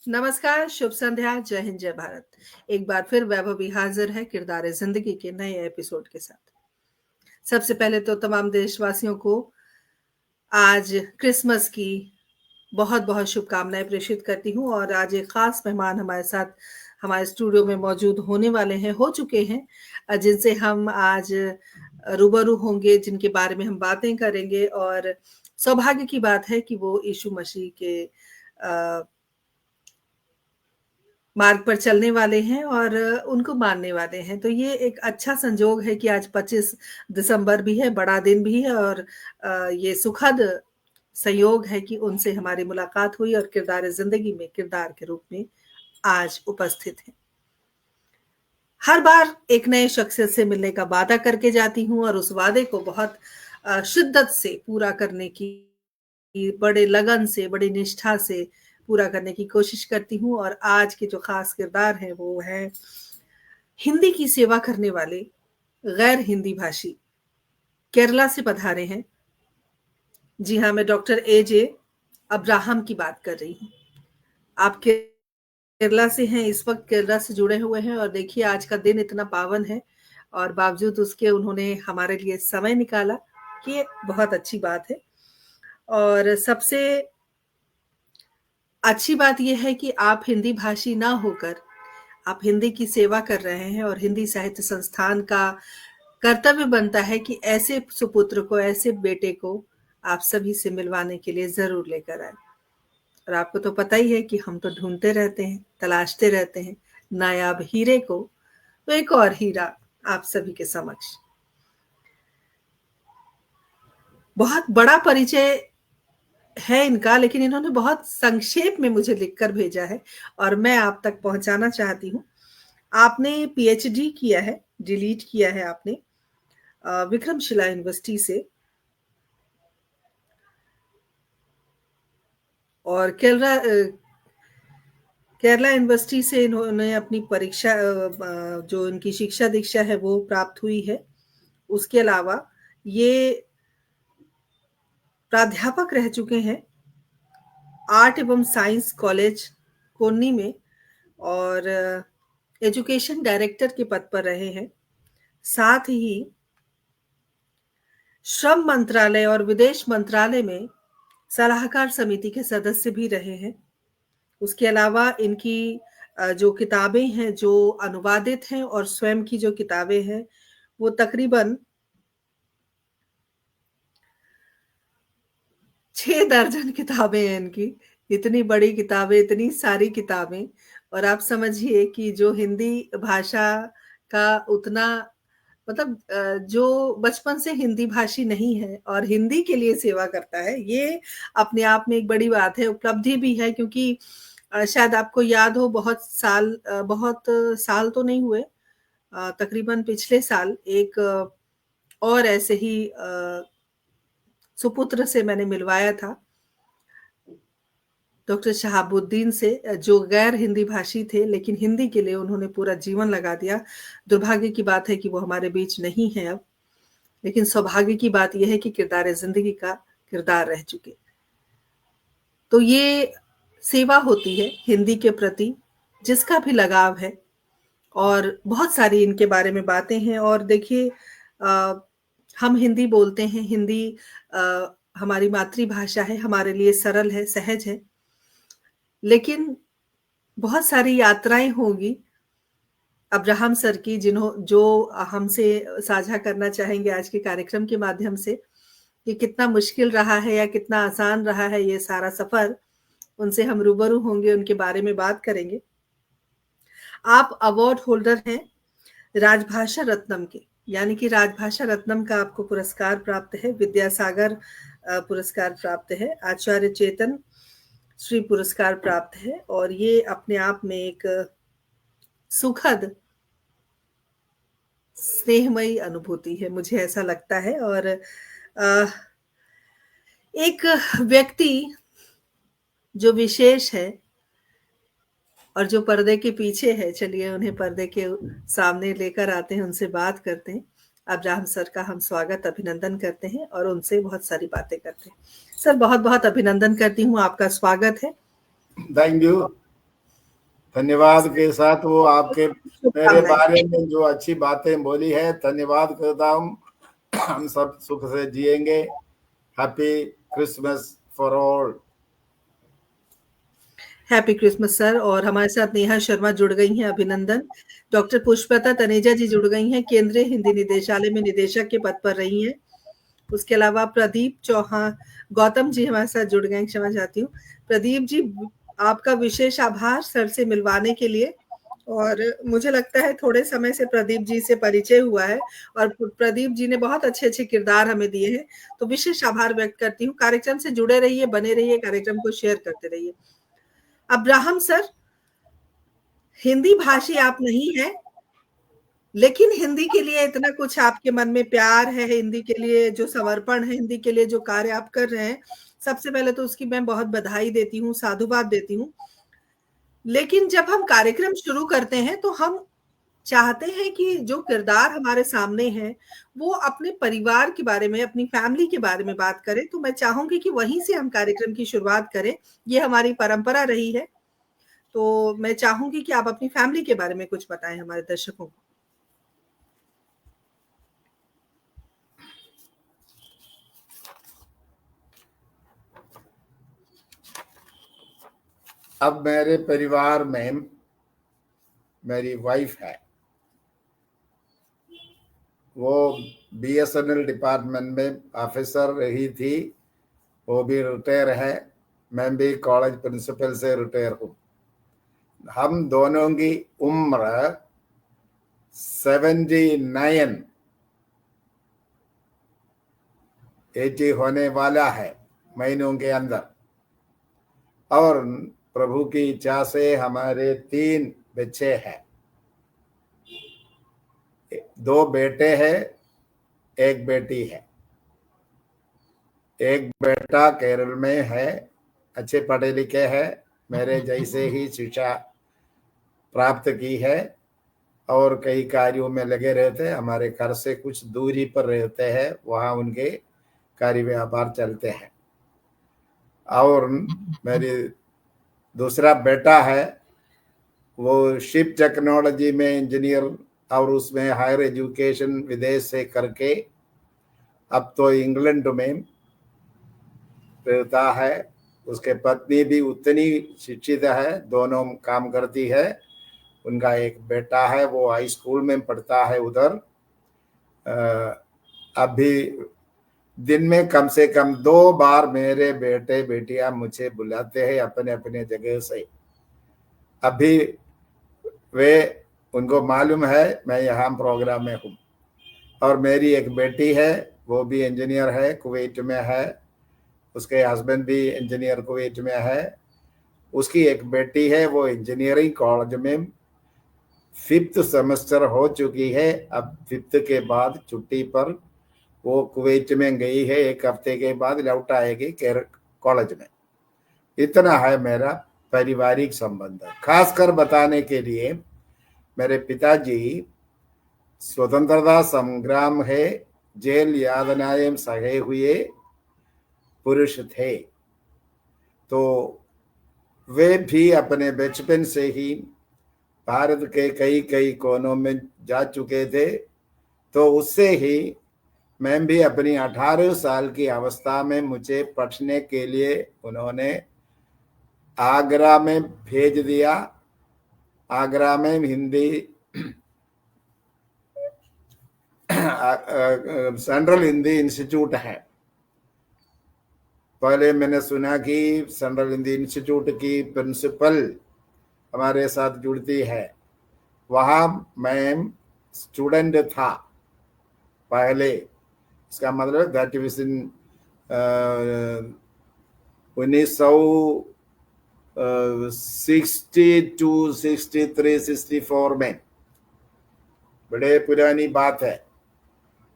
नमस्कार, शुभ संध्या, जय हिंद, जय भारत। एक बार फिर वैभव भी हाजिर है किरदार जिंदगी के नए एपिसोड के साथ। सबसे पहले तो तमाम देशवासियों को आज क्रिसमस की बहुत बहुत शुभकामनाएं प्रेषित करती हूँ। और आज एक खास मेहमान हमारे साथ हमारे स्टूडियो में मौजूद होने वाले हैं, हो चुके हैं, जिनसे हम आज रूबरू होंगे, जिनके बारे में हम बातें करेंगे। और सौभाग्य की बात है कि वो यीशु मसीह के मार्ग पर चलने वाले हैं और उनको मानने वाले हैं। तो ये एक अच्छा संजोग है कि आज 25 दिसंबर भी है, बड़ा दिन भी है। और ये सुखद संयोग है कि उनसे हमारी मुलाकात हुई और किरदार ज़िंदगी में किरदार के रूप में आज उपस्थित हैं। हर बार एक नए शख्सियत से मिलने का वादा करके जाती हूँ और उस वादे को बहुत शिद्दत से पूरा करने की, बड़े लगन से, बड़ी निष्ठा से पूरा करने की कोशिश करती हूँ। और आज के जो खास किरदार हैं वो हैं हिंदी की सेवा करने वाले गैर हिंदी भाषी, केरला से पधारे हैं। जी हाँ, मैं डॉक्टर एजे अब्राहम की बात कर रही हूँ। आप केरला से हैं, इस वक्त केरला से जुड़े हुए हैं। और देखिए, आज का दिन इतना पावन है और बावजूद उसके उन्होंने हमारे लिए समय निकाला, ये बहुत अच्छी बात है। और सबसे अच्छी बात ये है कि आप हिंदी भाषी ना होकर आप हिंदी की सेवा कर रहे हैं। और हिंदी साहित्य संस्थान का कर्तव्य बनता है कि ऐसे सुपुत्र को, ऐसे बेटे को आप सभी से मिलवाने के लिए ज़रूर लेकर आएँ। और आपको तो पता ही है कि हम तो ढूँढते रहते हैं, तलाशते रहते हैं नायाब हीरे को। तो एक और हीरा आप सभी के समक्ष। बहुत बड़ा परिचय है इनका, लेकिन इन्होंने बहुत संक्षेप में मुझे लिखकर भेजा है और मैं आप तक पहुँचाना चाहती हूँ। आपने पीएचडी किया है, डिलीट किया है आपने विक्रमशिला यूनिवर्सिटी से। और केरला यूनिवर्सिटी से इन्होंने अपनी परीक्षा जो इनकी शिक्षा दीक्षा है वो प्राप्त हुई है। उसके अलावा ये प्राध्यापक रह चुके हैं आर्ट एवं साइंस कॉलेज कोन्नी में। और एजुकेशन डायरेक्टर के पद पर रहे हैं। साथ ही श्रम मंत्रालय और विदेश मंत्रालय में सलाहकार समिति के सदस्य भी रहे हैं। उसके अलावा इनकी जो किताबें हैं, जो अनुवादित हैं, और स्वयं की जो किताबें हैं, वो तकरीबन 6 दर्जन किताबें हैं इनकी। इतनी बड़ी किताबें, इतनी सारी किताबें। और आप समझिए कि जो हिंदी भाषा का उतना मतलब जो बचपन से हिंदी भाषी नहीं है और हिंदी के लिए सेवा करता है, ये अपने आप में एक बड़ी बात है, उपलब्धि भी है। क्योंकि शायद आपको याद हो, बहुत साल तो नहीं हुए, तकरीबन पिछले साल एक और ऐसे ही सुपुत्र से मैंने मिलवाया था, डॉक्टर शहाबुद्दीन से, जो गैर हिंदी भाषी थे लेकिन हिंदी के लिए उन्होंने पूरा जीवन लगा दिया। दुर्भाग्य की बात है कि वो हमारे बीच नहीं है अब, लेकिन सौभाग्य की बात यह है कि किरदार ज़िंदगी का किरदार रह चुके। तो ये सेवा होती है हिंदी के प्रति, जिसका भी लगाव है। और बहुत सारी इनके बारे में बातें हैं। और देखिए, हम हिंदी बोलते हैं, हिंदी हमारी मातृभाषा है, हमारे लिए सरल है, सहज है। लेकिन बहुत सारी यात्राएँ होंगी अब्राहम सर की, जो हमसे साझा करना चाहेंगे आज के कार्यक्रम के माध्यम से, कि कितना मुश्किल रहा है या कितना आसान रहा है ये सारा सफ़र। उनसे हम रूबरू होंगे, उनके बारे में बात करेंगे। आप अवार्ड होल्डर हैं राजभाषा रत्नम के, यानी कि राजभाषा रत्नम का आपको पुरस्कार प्राप्त है, विद्यासागर पुरस्कार प्राप्त है, आचार्य चेतन श्री पुरस्कार प्राप्त है। और ये अपने आप में एक सुखद, स्नेहमयी अनुभूति है, मुझे ऐसा लगता है। और एक व्यक्ति जो विशेष है और जो पर्दे के पीछे है, चलिए उन्हें पर्दे के सामने लेकर आते हैं, उनसे बात करते हैं। अब्राहम सर का हम स्वागत, अभिनंदन करते हैं और उनसे बहुत सारी बातें करते हैं। सर, बहुत-बहुत अभिनंदन करती हूँ, आपका स्वागत है। Thank you. धन्यवाद के साथ वो आपके मेरे शुभकामनाएं। बारे में जो अच्छी बातें बोली है, धन्यवाद करता हूँ। हम सब सुख से जिएंगे। Happy Christmas for all. Happy Christmas sir. और हमारे साथ नेहा शर्मा जुड़ गई हैं, अभिनंदन। डॉक्टर पुष्पलता तनेजा जी जुड़ गई हैं, केंद्रीय हिंदी निदेशालय में निदेशक के पद पर रही हैं। उसके अलावा प्रदीप चौहान, गौतम जी हमारे साथ जुड़ गए, क्षमा चाहती हूँ। प्रदीप जी, आपका विशेष आभार सर से मिलवाने के लिए। और मुझे लगता है थोड़े समय से प्रदीप जी से परिचय हुआ है और प्रदीप जी ने बहुत अच्छे अच्छे किरदार हमें दिए हैं, तो विशेष आभार व्यक्त करती हूँ। कार्यक्रम से जुड़े रहिए, बने रहिए, कार्यक्रम को शेयर करते रहिए। अब्राहम सर, हिंदी भाषी आप नहीं है, लेकिन हिंदी के लिए इतना कुछ आपके मन में प्यार है, हिंदी के लिए जो समर्पण है, हिंदी के लिए जो कार्य आप कर रहे हैं, सबसे पहले तो उसकी मैं बहुत बधाई देती हूँ, साधुवाद देती हूँ। लेकिन जब हम कार्यक्रम शुरू करते हैं तो हम चाहते हैं कि जो किरदार हमारे सामने हैं, वो अपने परिवार के बारे में, अपनी फैमिली के बारे में बात करें। तो मैं चाहूंगी कि वहीं से हम कार्यक्रम की शुरुआत करें। ये हमारी परंपरा रही है। तो मैं चाहूंगी कि आप अपनी फैमिली के बारे में कुछ बताएं हमारे दर्शकों को। अब मेरे परिवार में मेरी वाइफ है, वो बीएसएनएल डिपार्टमेंट में ऑफिसर रही थी, वो भी रिटायर है। मैं भी कॉलेज प्रिंसिपल से रिटायर हूँ। हम दोनों की उम्र 79 80 होने वाला है महीनों के अंदर। और प्रभु की इच्छा से हमारे 3 बच्चे हैं, 2 बेटे हैं, 1 बेटी है। एक बेटा केरल में है, अच्छे पढ़े लिखे है, मेरे जैसे ही शिक्षा प्राप्त की है और कई कार्यों में लगे रहते हैं। हमारे घर से कुछ दूरी पर रहते हैं, वहाँ उनके कार्य व्यापार चलते हैं। और मेरी दूसरा बेटा है, वो शिप टेक्नोलॉजी में इंजीनियर और उसमें हायर एजुकेशन विदेश से करके अब तो इंग्लैंड में रहता है। उसके पत्नी भी उतनी शिक्षित है, दोनों काम करती है। उनका एक बेटा है, वो हाई स्कूल में पढ़ता है उधर। अभी दिन में कम से कम 2 बार मेरे बेटे बेटियां मुझे बुलाते हैं अपने अपने जगह से। अभी वे उनको मालूम है मैं यहाँ प्रोग्राम में हूँ। और मेरी एक बेटी है, वो भी इंजीनियर है, कुवैत में है। उसके हस्बैंड भी इंजीनियर कुवैत में है। उसकी एक बेटी है, वो इंजीनियरिंग कॉलेज में 5th सेमेस्टर हो चुकी है। अब 5th के बाद छुट्टी पर वो कुवैत में गई है, 1 हफ्ते के बाद लौट आएगी कॉलेज में। इतना है मेरा पारिवारिक संबंध। खासकर बताने के लिए, मेरे पिताजी स्वतंत्रता संग्राम है जेल यातनाएं सहे हुए पुरुष थे। तो वे भी अपने बचपन से ही भारत के कई कई कोनों में जा चुके थे। तो उससे ही मैं भी अपनी 18 साल की अवस्था में मुझे पढ़ने के लिए उन्होंने आगरा में भेज दिया। आगरा में हिंदी सेंट्रल हिंदी इंस्टीट्यूट है। पहले मैंने सुना कि सेंट्रल हिंदी इंस्टीट्यूट की प्रिंसिपल हमारे साथ जुड़ती है। वहाँ मैं स्टूडेंट था पहले। इसका मतलब दैट वाज इन 1962, 63, 64 में, बड़े पुरानी बात है।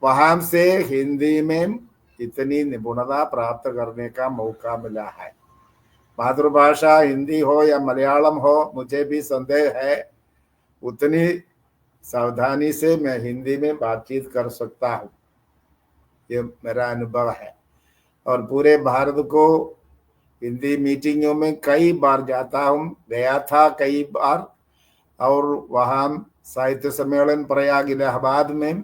वहां से हिंदी में इतनी निपुणता प्राप्त करने का मौका मिला है। मातृभाषा हिंदी हो या मलयालम हो, मुझे भी संदेह है उतनी सावधानी से मैं हिंदी में बातचीत कर सकता हूँ। ये मेरा अनुभव है। और पूरे भारत को हिंदी मीटिंगों में कई बार जाता हूँ, गया था कई बार। और वहाँ साहित्य सम्मेलन प्रयाग इलाहाबाद में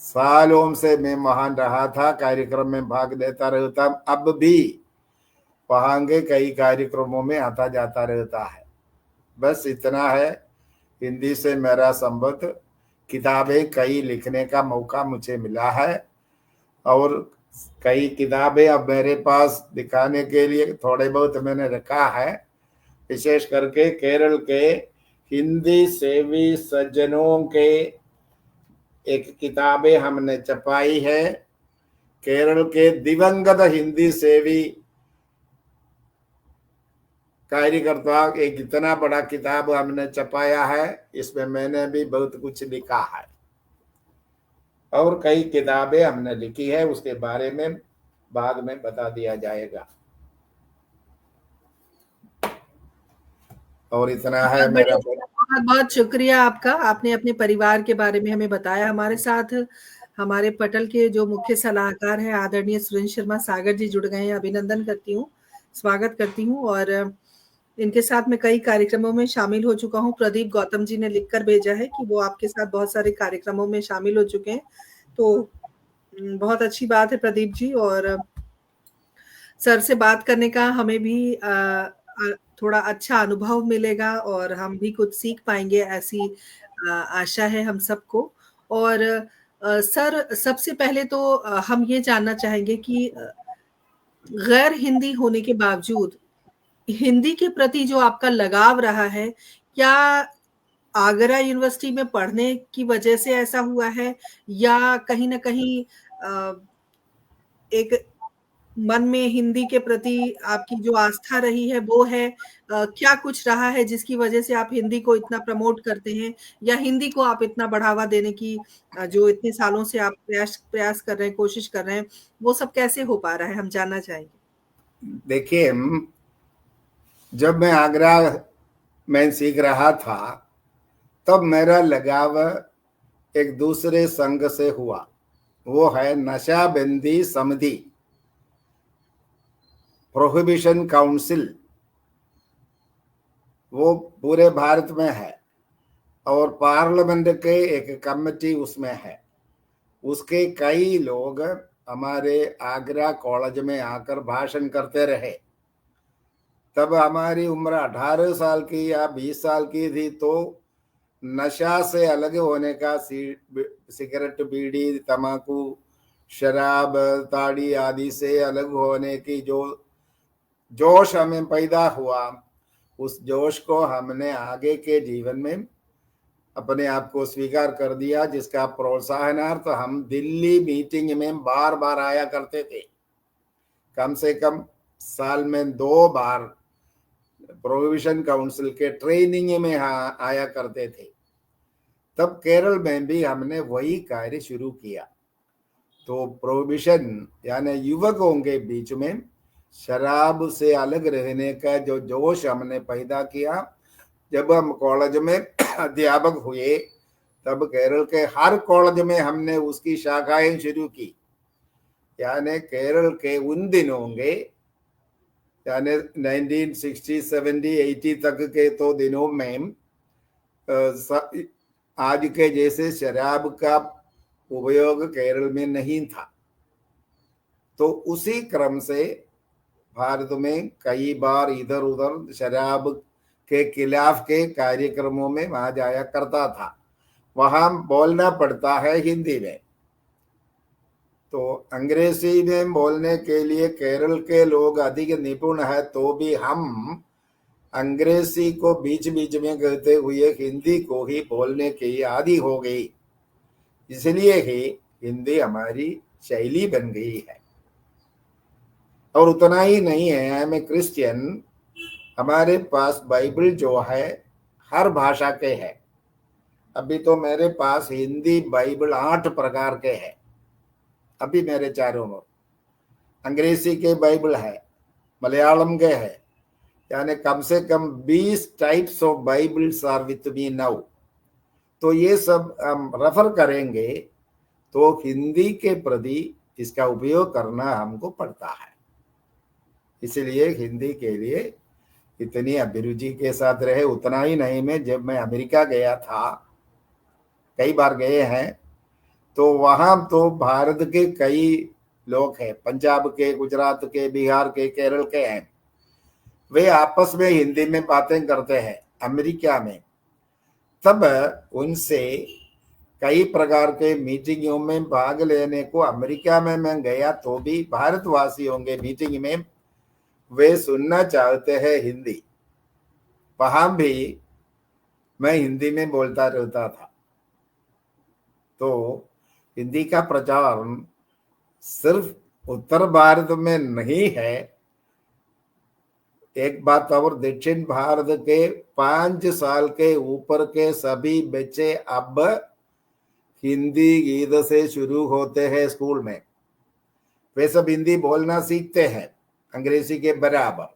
सालों से मैं वहां रहा था, कार्यक्रम में भाग लेता रहता। अब भी वहां के कई कार्यक्रमों में आता जाता रहता है। बस इतना है हिंदी से मेरा संबंध। किताबें कई लिखने का मौका मुझे मिला है और कई किताबें अब मेरे पास दिखाने के लिए थोड़े बहुत मैंने रखा है। विशेष करके केरल के हिंदी सेवी सज्जनों के एक किताबें हमने छपाई है। केरल के दिवंगत हिंदी सेवी कार्यकर्ता एक इतना बड़ा किताब हमने छपाया है, इसमें मैंने भी बहुत कुछ लिखा है और कई किताबें हमने लिखी है, उसके बारे में बाद में बता दिया जाएगा। और इतना है बहुत मेरा। बढ़िया, बहुत बहुत शुक्रिया आपका। आपने अपने परिवार के बारे में हमें बताया। हमारे साथ हमारे पटल के जो मुख्य सलाहकार हैं आदरणीय सुरेंद्र शर्मा सागर जी जुड़ गए हैं। अभिनंदन करती हूँ, स्वागत करती हूँ। और इनके साथ मैं कई कार्यक्रमों में शामिल हो चुका हूँ। प्रदीप गौतम जी ने लिखकर भेजा है कि वो आपके साथ बहुत सारे कार्यक्रमों में शामिल हो चुके हैं, तो बहुत अच्छी बात है प्रदीप जी। और सर से बात करने का हमें भी थोड़ा अच्छा अनुभव मिलेगा और हम भी कुछ सीख पाएंगे, ऐसी आशा है हम सबको। और सर, सबसे पहले तो हम ये जानना चाहेंगे कि गैर हिंदी होने के बावजूद हिंदी के प्रति जो आपका लगाव रहा है, क्या आगरा यूनिवर्सिटी में पढ़ने की वजह से ऐसा हुआ है, या कहीं न कहीं एक मन में हिंदी के प्रति आपकी जो आस्था रही है वो है? क्या कुछ रहा है जिसकी वजह से आप हिंदी को इतना प्रमोट करते हैं, या हिंदी को आप इतना बढ़ावा देने की जो इतने सालों से आप प्रयास कर रहे हैं, कोशिश कर रहे हैं, वो सब कैसे हो पा रहा है, हम जानना चाहेंगे। देखिए, जब मैं आगरा में सीख रहा था तब मेरा लगाव एक दूसरे संघ से हुआ, वो है नशाबंदी समिति, प्रोहिबिशन काउंसिल। वो पूरे भारत में है और पार्लियामेंट के एक कमेटी उसमें है। उसके कई लोग हमारे आगरा कॉलेज में आकर भाषण करते रहे। तब हमारी उम्र 18 साल की या 20 साल की थी, तो नशा से अलग होने का, सिगरेट, बीड़ी, तंबाकू, शराब, ताड़ी आदि से अलग होने की जो जोश हमें पैदा हुआ, उस जोश को हमने आगे के जीवन में अपने आप को स्वीकार कर दिया, जिसका प्रोत्साहनार्थ हम दिल्ली मीटिंग में बार बार आया करते थे। कम से कम साल में 2 बार प्रोहिबिशन काउंसिल के ट्रेनिंग में आया करते थे। तब केरल में भी हमने वही कार्य शुरू किया। तो प्रोहिबिशन यानी युवकों के बीच में शराब से अलग रहने का जो जोश हमने पैदा किया, जब हम कॉलेज में अध्यापक हुए तब केरल के हर कॉलेज में हमने उसकी शाखाएं शुरू की। यानी केरल के उन दिनों के, यानी 1960, 70, 80 तक के तो दिनों में आज के जैसे शराब का उपयोग केरल में नहीं था। तो उसी क्रम से भारत में कई बार इधर उधर शराब के खिलाफ के कार्यक्रमों में वहां जाया करता था। वहां बोलना पड़ता है हिंदी में, तो अंग्रेजी में बोलने के लिए केरल के लोग अधिक निपुण है, तो भी हम अंग्रेजी को बीच बीच में कहते हुए हिंदी को ही बोलने की आदी हो गई। इसलिए ही हिंदी हमारी शैली बन गई है। और उतना ही नहीं है, आई एम ए क्रिश्चियन, हमारे पास बाइबल जो है हर भाषा के है। अभी तो मेरे पास हिंदी बाइबल 8 प्रकार के हैं अभी मेरे चारों ओर। अंग्रेजी के बाइबल है, मलयालम के है, यानी कम से कम 20 types of Bibles are with me now. तो ये सब हम रेफर करेंगे तो हिंदी के प्रति इसका उपयोग करना हमको पड़ता है। इसलिए हिंदी के लिए इतनी अभिरुचि के साथ रहे। उतना ही नहीं, मैं जब मैं अमेरिका गया था, कई बार गए हैं, तो वहां तो भारत के कई लोग हैं, पंजाब के, गुजरात के, बिहार के, केरल के हैं। वे आपस में हिंदी में बातें करते हैं अमेरिका में। तब उनसे कई प्रकार के मीटिंगों में भाग लेने को अमेरिका में मैं गया, तो भी भारतवासियों के मीटिंग में वे सुनना चाहते हैं हिंदी। वहां भी मैं हिंदी में बोलता रहता था। तो हिंदी का प्रचार सिर्फ उत्तर भारत में नहीं है। एक बात और, दक्षिण भारत के 5 साल के ऊपर के सभी बच्चे अब हिंदी गीत से शुरू होते हैं स्कूल में। वे सब हिंदी बोलना सीखते हैं अंग्रेजी के बराबर,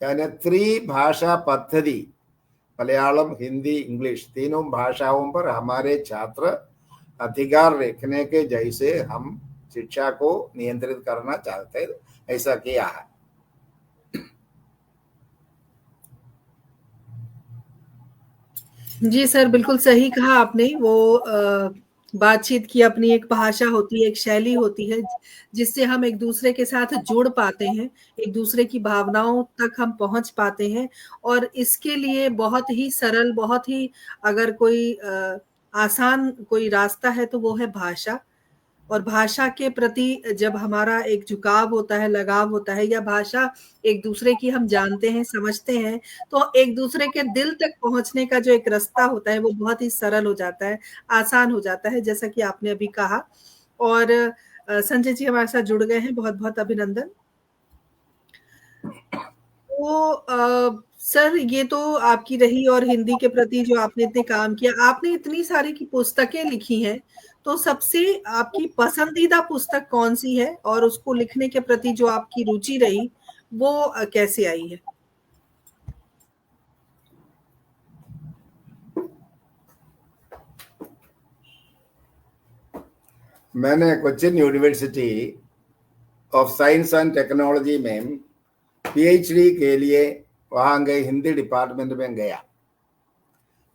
यानी त्रिभाषा पद्धति, मलयालम, हिंदी, इंग्लिश, तीनों भाषाओं पर हमारे छात्र अधिकार रखने के जैसे हम शिक्षा को नियंत्रित करना चाहते हैं, ऐसा किया है। जी सर, बिल्कुल सही कहा आपने। वो बातचीत की अपनी एक भाषा होती है, एक शैली होती है, जिससे हम एक-दूसरे के साथ जुड़ पाते हैं, एक-दूसरे की भावनाओं तक हम पहुँच पाते हैं और इसके लिए बहुत ही सरल, बहुत ही अगर कोई आसान कोई रास्ता है, तो वो है भाषा। और भाषा के प्रति जब हमारा एक झुकाव होता है, लगाव होता है या भाषा एक-दूसरे की हम जानते हैं, समझते हैं, तो एक-दूसरे के दिल तक पहुँचने का जो एक रास्ता होता है, वो बहुत ही सरल हो जाता है, आसान हो जाता है, जैसा कि आपने अभी कहा। और संजय जी हमारे साथ जुड़ गए हैं, बहुत-बहुत अभिनंदन। तो सर ये तो आपकी रही और हिंदी के प्रति जो आपने इतने काम किया, आपने इतनी सारी की पुस्तकें लिखी हैं, तो सबसे आपकी पसंदीदा पुस्तक कौन-सी है? और उसको लिखने के प्रति जो आपकी रुचि रही, वो कैसे आई है? मैंने Cochin university of science and technology में पीएचडी के लिए वहां गए, हिंदी डिपार्टमेंट में गया।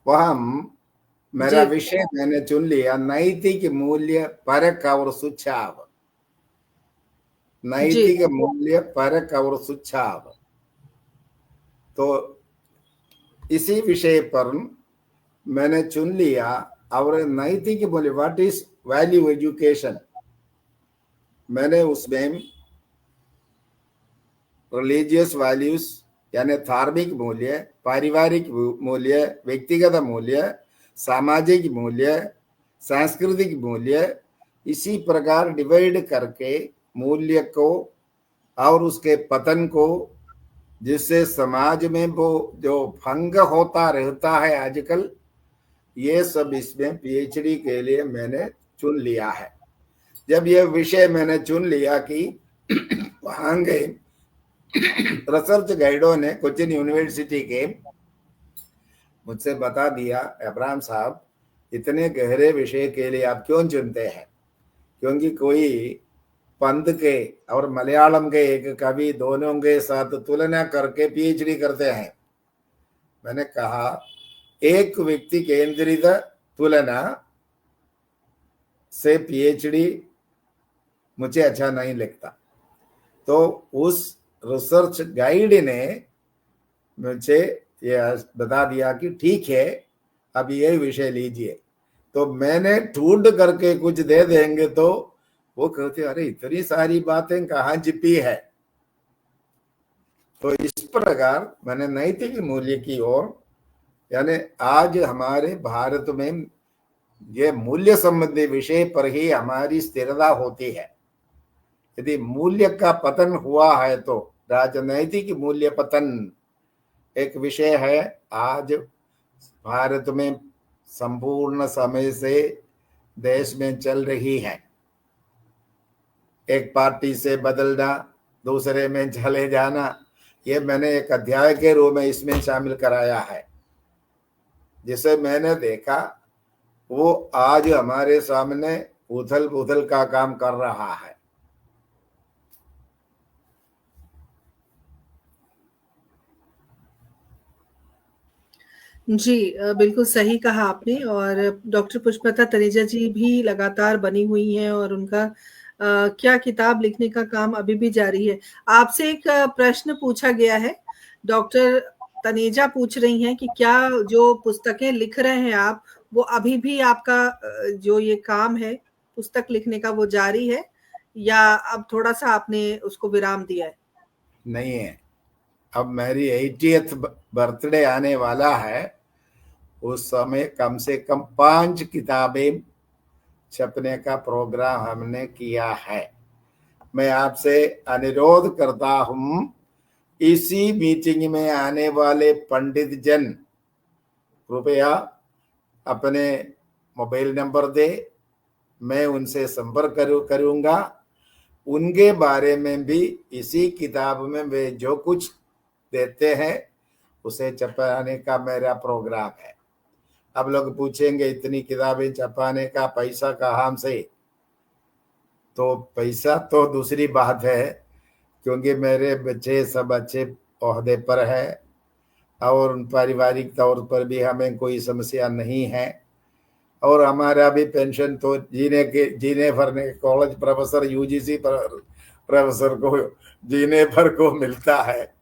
वहां मेरा जी, विषय मैंने चुन लिया नैतिक मूल्य परख और सुझाव। जी, नैतिक मूल्य परख और सुझाव, तो इसी विषय पर मैंने चुन लिया। और नैतिक मूल्य, व्हाट इज वैल्यू एजुकेशन, मैंने उसमें रिलीजियस वैल्यूज यानी धार्मिक मूल्य, पारिवारिक मूल्य, व्यक्तिगत मूल्य, सामाजिक मूल्य, सांस्कृतिक मूल्य, इसी प्रकार डिवाइड करके मूल्य को और उसके पतन को, जिससे समाज में वो जो भंग होता रहता है आजकल, ये सब इसमें पीएचडी के लिए मैंने चुन लिया है। जब ये विषय मैंने चुन लिया कि वहां गए, रिसर्च गाइडों ने कोचिन यूनिवर्सिटी के मुझसे बता दिया, अब्राहम साहब इतने गहरे विषय के लिए आप क्यों चुनते हैं? क्योंकि कोई पंत के और मलयालम के एक कवि दोनों के साथ तुलना करके पीएचडी करते हैं। मैंने कहा एक व्यक्ति केंद्रित तुलना से पीएचडी मुझे अच्छा नहीं लगता। तो उस रिसर्च गाइड ने मुझे ये बता दिया कि ठीक है, अब ये विषय लीजिए। तो मैंने ढूंढ करके कुछ दे देंगे तो वो कहते अरे इतनी सारी बातें कहाँ छिपी है। तो इस प्रकार मैंने नैतिक मूल्य की ओर, यानी आज हमारे भारत में ये मूल्य संबंधी विषय पर ही हमारी स्थिरता होती है। यदि मूल्य का पतन हुआ है तो राजनैतिक मूल्य पतन एक विषय है आज भारत में संपूर्ण समय से देश में चल रही है। एक पार्टी से बदलना, दूसरे में चले जाना, ये मैंने एक अध्याय के रूप में इसमें शामिल कराया है। जिसे मैंने देखा वो आज हमारे सामने उथल पुथल का काम कर रहा है। जी बिल्कुल सही कहा आपने। और डॉक्टर पुष्पलता तनेजा जी भी लगातार बनी हुई हैं और उनका क्या किताब लिखने का काम अभी भी जारी है। आपसे एक प्रश्न पूछा गया है, डॉक्टर तनेजा पूछ रही हैं कि क्या जो पुस्तकें लिख रहे हैं आप, वो अभी भी आपका जो ये काम है पुस्तक लिखने का वो जारी है या अब थोड़ा-सा आपने उसको विराम दिया है? नहीं है। अब मेरी 80th बर्थडे आने वाला है। उस समय कम से कम 5 किताबें छपने का प्रोग्राम हमने किया है। मैं आपसे अनुरोध करता हूं, इसी मीटिंग में आने वाले पंडित जन कृपया अपने मोबाइल नंबर दे, मैं उनसे संपर्क करूंगा। उनके बारे में भी इसी किताब में वे जो कुछ देते हैं उसे छपाने का मेरा प्रोग्राम है। अब लोग पूछेंगे इतनी किताबें छपाने का पैसा कहाँ से? तो पैसा तो दूसरी बात है, क्योंकि मेरे बच्चे सब अच्छे ओहदे पर है और पारिवारिक तौर पर भी हमें कोई समस्या नहीं है। और हमारा भी पेंशन तो जीने भरने, कॉलेज प्रोफेसर यूजीसी प्रोफेसर को जीने भर को मिलता है।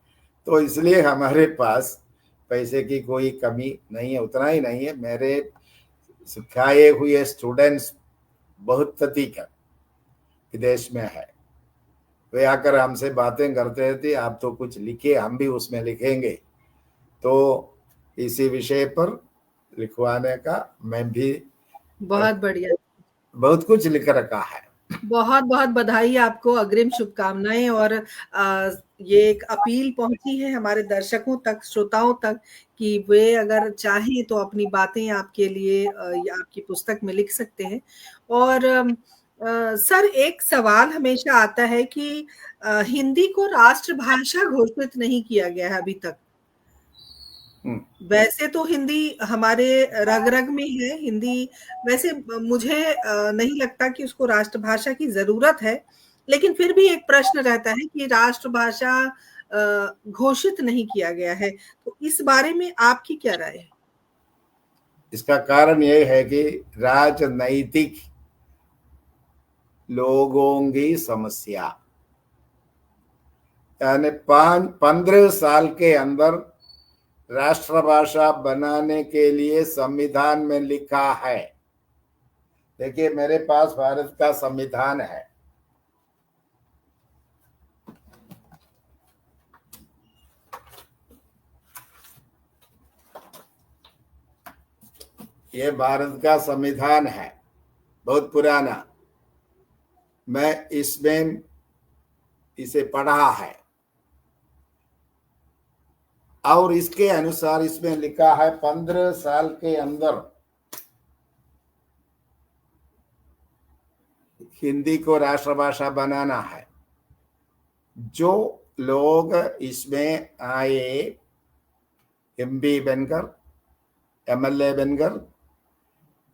तो इसलिए हमारे पास पैसे की कोई कमी नहीं है। उतना ही नहीं है, मेरे सिखाए हुए स्टूडेंट्स बहुत अधिक विदेश में है। वे आकर हमसे बातें करते थे, आप तो कुछ लिखे, हम भी उसमें लिखेंगे। तो इसी विषय पर लिखवाने का मैं भी बहुत बढ़िया। बहुत कुछ लिख रखा है। बहुत-बहुत बधाई आपको, अग्रिम शुभकामनाएँ। और ये एक अपील पहुँची है हमारे दर्शकों तक, श्रोताओं तक कि वे अगर चाहें तो अपनी बातें आपके लिए या आपकी पुस्तक में लिख सकते हैं। और सर एक सवाल हमेशा आता है कि हिंदी को राष्ट्रभाषा घोषित नहीं किया गया है अभी तक। हम्म, वैसे तो हिंदी हमारे रग-रग में है, हिंदी वैसे मुझे नहीं लगता कि उसको राष्ट्रभाषा की ज़रूरत है, लेकिन फिर भी एक प्रश्न रहता है कि राष्ट्रभाषा घोषित नहीं किया गया है, तो इस बारे में आपकी क्या राय है? इसका कारण यह है कि राजनैतिक लोगों की समस्या, यानी 15 साल के अंदर राष्ट्रभाषा बनाने के लिए संविधान में लिखा है। देखिए, मेरे पास भारत का संविधान है। ये भारत का संविधान है, बहुत पुराना। मैं इसमें इसे पढ़ा है और इसके अनुसार इसमें लिखा है 15 साल के अंदर हिंदी को राष्ट्रभाषा बनाना है। जो लोग इसमें आए, एमपी बनकर, एमएलए बनकर,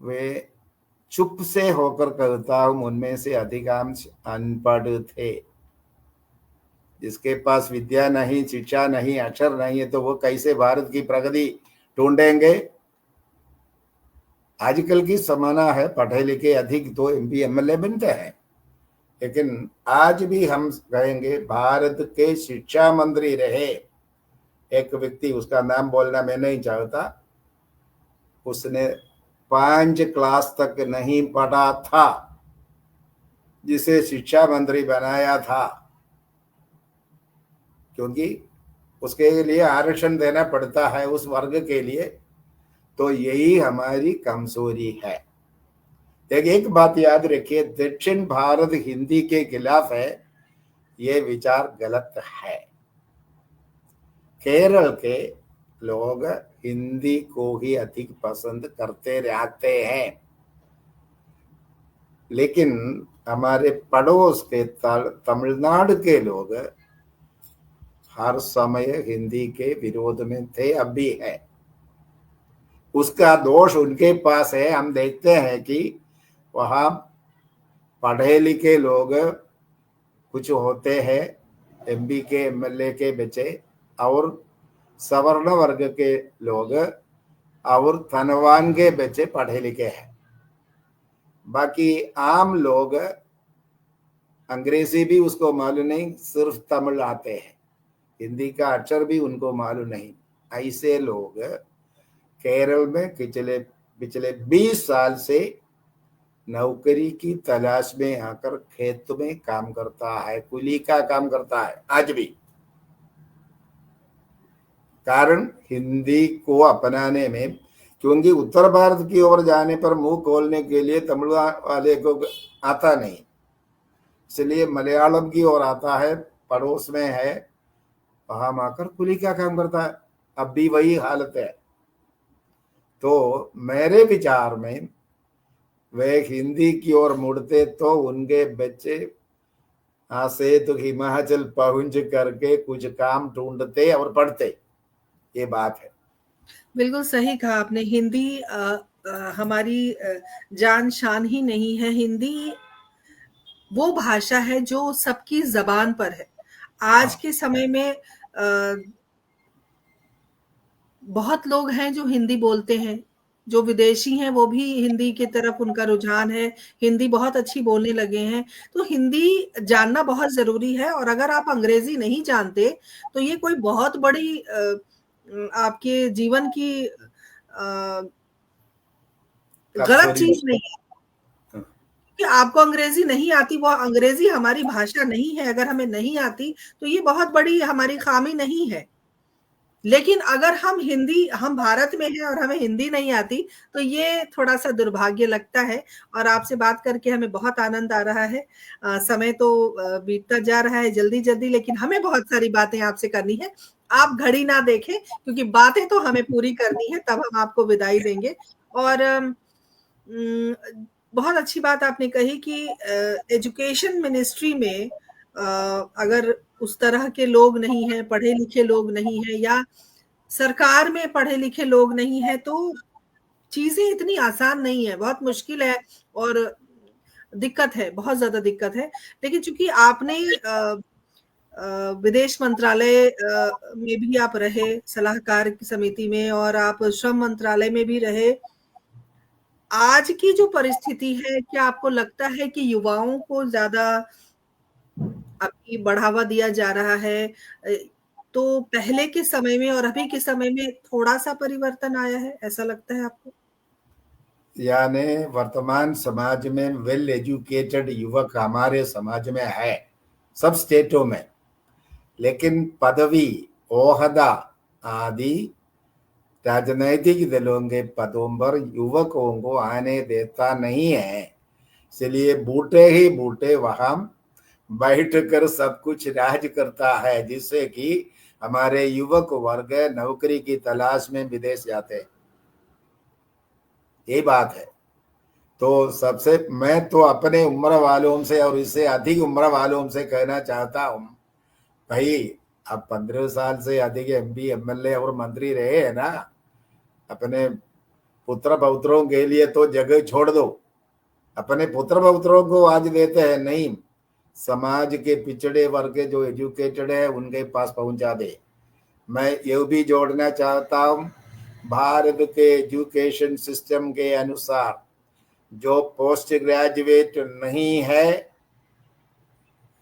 वे चुप से होकर कहता हूं उनमें से अधिकांश अनपढ़ थे। जिसके पास विद्या नहीं, शिक्षा नहीं, अक्षर नहीं है, तो वो कैसे भारत की प्रगति ढूंढेंगे? आजकल की जमाना है, पढ़े लिखे अधिक तो एमपी एमएलए बनते हैं। लेकिन आज भी हम कहेंगे, भारत के शिक्षा मंत्री रहे एक व्यक्ति, उसका नाम बोलना मैं नहीं चाहता, उसने 5 क्लास तक नहीं पढ़ा था, जिसे शिक्षा मंत्री बनाया था, क्योंकि उसके लिए आरक्षण देना पड़ता है उस वर्ग के लिए। तो यही हमारी कमजोरी है। एक बात याद रखिए, दक्षिण भारत हिंदी के खिलाफ है, ये विचार गलत है। केरल के लोग हिंदी को ही अधिक पसंद करते रहते हैं, लेकिन हमारे पड़ोस के तमिलनाडु के लोग हर समय हिंदी के विरोध में थे, अब भी है। उसका दोष उनके पास है। हम देखते हैं कि वहां पढ़े लिखे लोग कुछ होते हैं, एमपी के एमएलए के बच्चे, और सवर्ण वर्ग के लोग और धनवान के बच्चे पढ़े लिखे हैं। बाकी आम लोग अंग्रेजी भी उसको मालूम नहीं, सिर्फ तमिल आते हैं, हिंदी का अक्षर भी उनको मालूम नहीं। ऐसे लोग केरल में पिछले पिछले 20 साल से नौकरी की तलाश में आकर खेत में काम करता है, कुली का काम करता है आज भी। कारण हिंदी को अपनाने में, क्योंकि उत्तर भारत की ओर जाने पर मुंह खोलने के लिए तमिल वाले को आता नहीं, इसलिए मलयालम की ओर आता है, पड़ोस में है, वहां आकर कुली का काम करता है। अब भी वही हालत है। तो मेरे विचार में वे हिंदी की ओर मुड़ते तो उनके बच्चे यहाँ से तो हिमाचल पहुंच करके कुछ काम ढूंढते और पढ़ते, ये बात है। बिल्कुल सही कहा आपने। हिंदी हमारी जान शान ही नहीं है। हिंदी वो भाषा है जो सबकी जबान पर है। आज हाँ। के समय में बहुत लोग हैं जो हिंदी बोलते हैं, जो विदेशी हैं वो भी हिंदी की तरफ उनका रुझान है, हिंदी बहुत अच्छी बोलने लगे हैं। तो हिंदी जानना बहुत ज़रूरी है, और अगर आप अंग्रेज़ी नहीं जानते, तो ये कोई बहुत बड़ी आपके जीवन की गलत कमजोरी चीज़ नहीं है। कि आपको अंग्रेज़ी नहीं आती, वो अंग्रेज़ी हमारी भाषा नहीं है, अगर हमें नहीं आती, तो ये बहुत बड़ी हमारी ख़ामी नहीं है। लेकिन अगर हम भारत में हैं और हमें हिंदी नहीं आती, तो ये थोड़ा-सा दुर्भाग्य लगता है। और आपसे बात करके हमें बहुत आनंद आ रहा है। समय तो बीतता जा रहा है जल्दी-जल्दी, लेकिन हमें बहुत सारी बातें आपसे करनी है। आप घड़ी ना देखें, क्योंकि बातें तो हमें पूरी करनी है, तब हम आपको विदाई देंगे। और बहुत अच्छी बात आपने कही कि एजुकेशन मिनिस्ट्री में अगर उस तरह के लोग नहीं हैं, पढ़े-लिखे लोग नहीं हैं, या सरकार में पढ़े-लिखे लोग नहीं हैं, तो चीज़ें इतनी आसान नहीं है, बहुत मुश्किल है और दिक्कत है, बहुत ज़्यादा दिक्कत है। लेकिन चूँकि आपने विदेश मंत्रालय में भी आप रहे, सलाहकार की समिति में, और आप श्रम मंत्रालय में भी रहे। आज की जो परिस्थिति है, क्या आपको लगता है कि युवाओं को ज़्यादा अभी बढ़ावा दिया जा रहा है? तो पहले के समय में और अभी के समय में थोड़ा-सा परिवर्तन आया है, ऐसा लगता है आपको? यानी वर्तमान समाज में वेल एजुकेटेड युवक हमारे समाज में है, सब स्टेटों में, लेकिन पदवी, ओहदा आदि राजनैतिक दलों के पदों पर युवकों को आने देता नहीं है। इसलिए बूटे ही बूटे वहां बैठकर सब कुछ राज करता है, जिससे कि हमारे युवक वर्ग नौकरी की तलाश में विदेश जाते हैं। ये बात है। तो सबसे मैं तो अपने उम्र वालों से और इससे अधिक उम्र वालों से कहना चाहता हूं, भाई अब 15 साल से अधिक एमपी एमएलए और मंत्री रहे हैं ना, अपने पुत्र पौत्रों के लिए तो जगह छोड़ दो। अपने पुत्र पौत्रों को आज देते हैं नहीं, समाज के पिछड़े वर्ग जो एजुकेटेड है उनके पास पहुंचा दे। मैं ये भी जोड़ना चाहता हूं, भारत के एजुकेशन सिस्टम के अनुसार जो पोस्ट ग्रेजुएट नहीं है,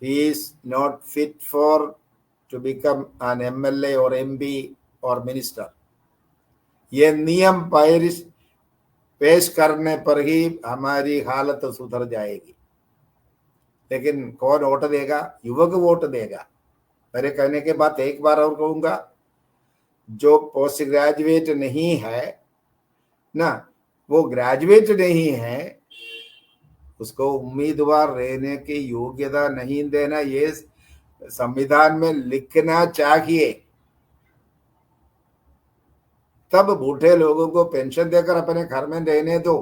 he is not fit for to become an MLA or MP और मिनिस्टर। ये नियम पेश करने पर ही हमारी हालत सुधर जाएगी। लेकिन कौन वोट देगा? युवक वोट देगा। मेरे कहने के बाद एक बार और कहूंगा, जो पोस्ट ग्रेजुएट नहीं है ना, वो ग्रेजुएट नहीं है, उसको उम्मीदवार रहने की योग्यता नहीं देना, ये संविधान में लिखना चाहिए। तब बूढ़े लोगों को पेंशन देकर अपने घर में रहने दो।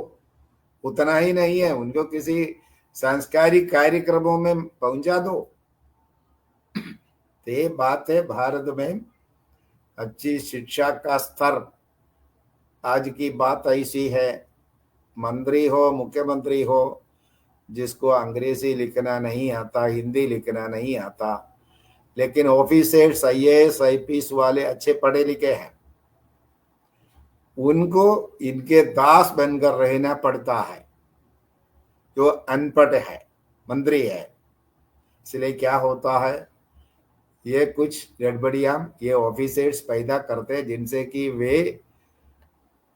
उतना ही नहीं है, उनको किसी सांस्कृतिक कार्यक्रमों में पहुंचा दो। तो ये बात है, भारत में अच्छी शिक्षा का स्तर, आज की बात ऐसी है, मंत्री हो मुख्यमंत्री हो, जिसको अंग्रेजी लिखना नहीं आता, हिंदी लिखना नहीं आता, लेकिन ऑफिसर्स IAS IPS वाले अच्छे पढ़े लिखे हैं, उनको इनके दास बनकर रहना पड़ता है, जो अनपढ़ है, मंत्री है। इसलिए क्या होता है, ये कुछ गड़बड़ियां ये ऑफिसर्स पैदा करते हैं, जिनसे कि वे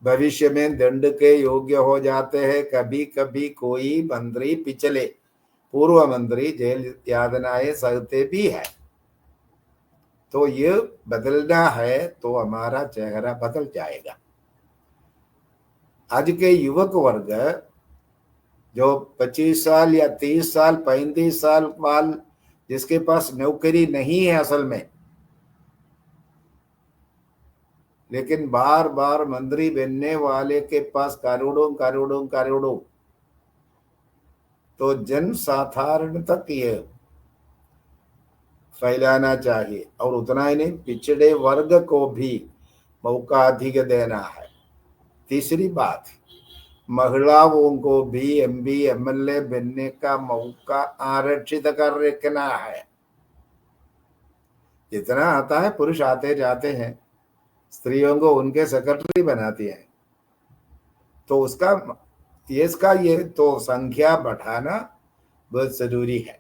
भविष्य में दंड के योग्य हो जाते हैं। कभी कभी कोई मंत्री, पिछले पूर्व मंत्री जेल यातनाएं सहते भी है। तो ये बदलना है तो हमारा चेहरा बदल जाएगा। आज के युवक वर्ग जो 25 साल या 30 साल 35 साल वाल, जिसके पास नौकरी नहीं है असल में, लेकिन बार बार मंत्री बनने वाले के पास करोड़ों करोड़ों करोड़ों, तो जन साधारण तक ये फैलाना चाहिए। और उतना ही नहीं, पिछड़े वर्ग को भी मौका अधिक देना है। तीसरी बात, महिलाओं को भी एमपी एमएलए बनने का मौका आरक्षित कर रखना है। जितना आता है, पुरुष आते जाते हैं, स्त्रियों को उनके सेक्रेटरी बनाती है, तो इसका ये तो संख्या बढ़ाना बहुत जरूरी है।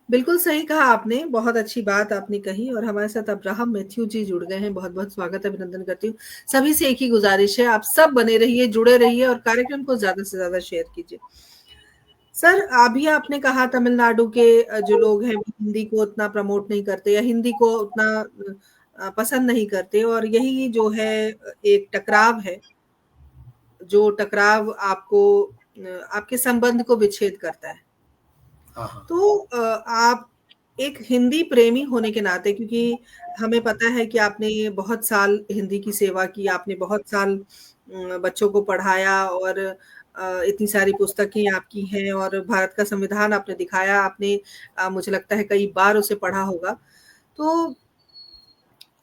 बिल्कुल सही कहा आपने, बहुत अच्छी बात आपने कही। और हमारे साथ अब्राहम मैथ्यू जी जुड़ गए हैं, बहुत बहुत स्वागत, अभिनंदन करती हूँ। सभी से एक ही गुजारिश है, आप सब बने रहिए, जुड़े रहिए और कार्यक्रम को ज्यादा से ज्यादा शेयर कीजिए। सर, अभी आपने कहा तमिलनाडु के जो लोग हैं वो हिंदी को उतना प्रमोट नहीं करते या हिंदी को उतना पसंद नहीं करते, और यही जो है एक टकराव है, जो टकराव आपको आपके संबंध को विच्छेद करता है। तो आप एक हिंदी प्रेमी होने के नाते, क्योंकि हमें पता है कि आपने बहुत साल हिंदी की सेवा की, आपने बहुत साल बच्चों को पढ़ाया, और इतनी सारी पुस्तकें आपकी हैं, और भारत का संविधान आपने दिखाया, आपने मुझे लगता है कई बार उसे पढ़ा होगा। तो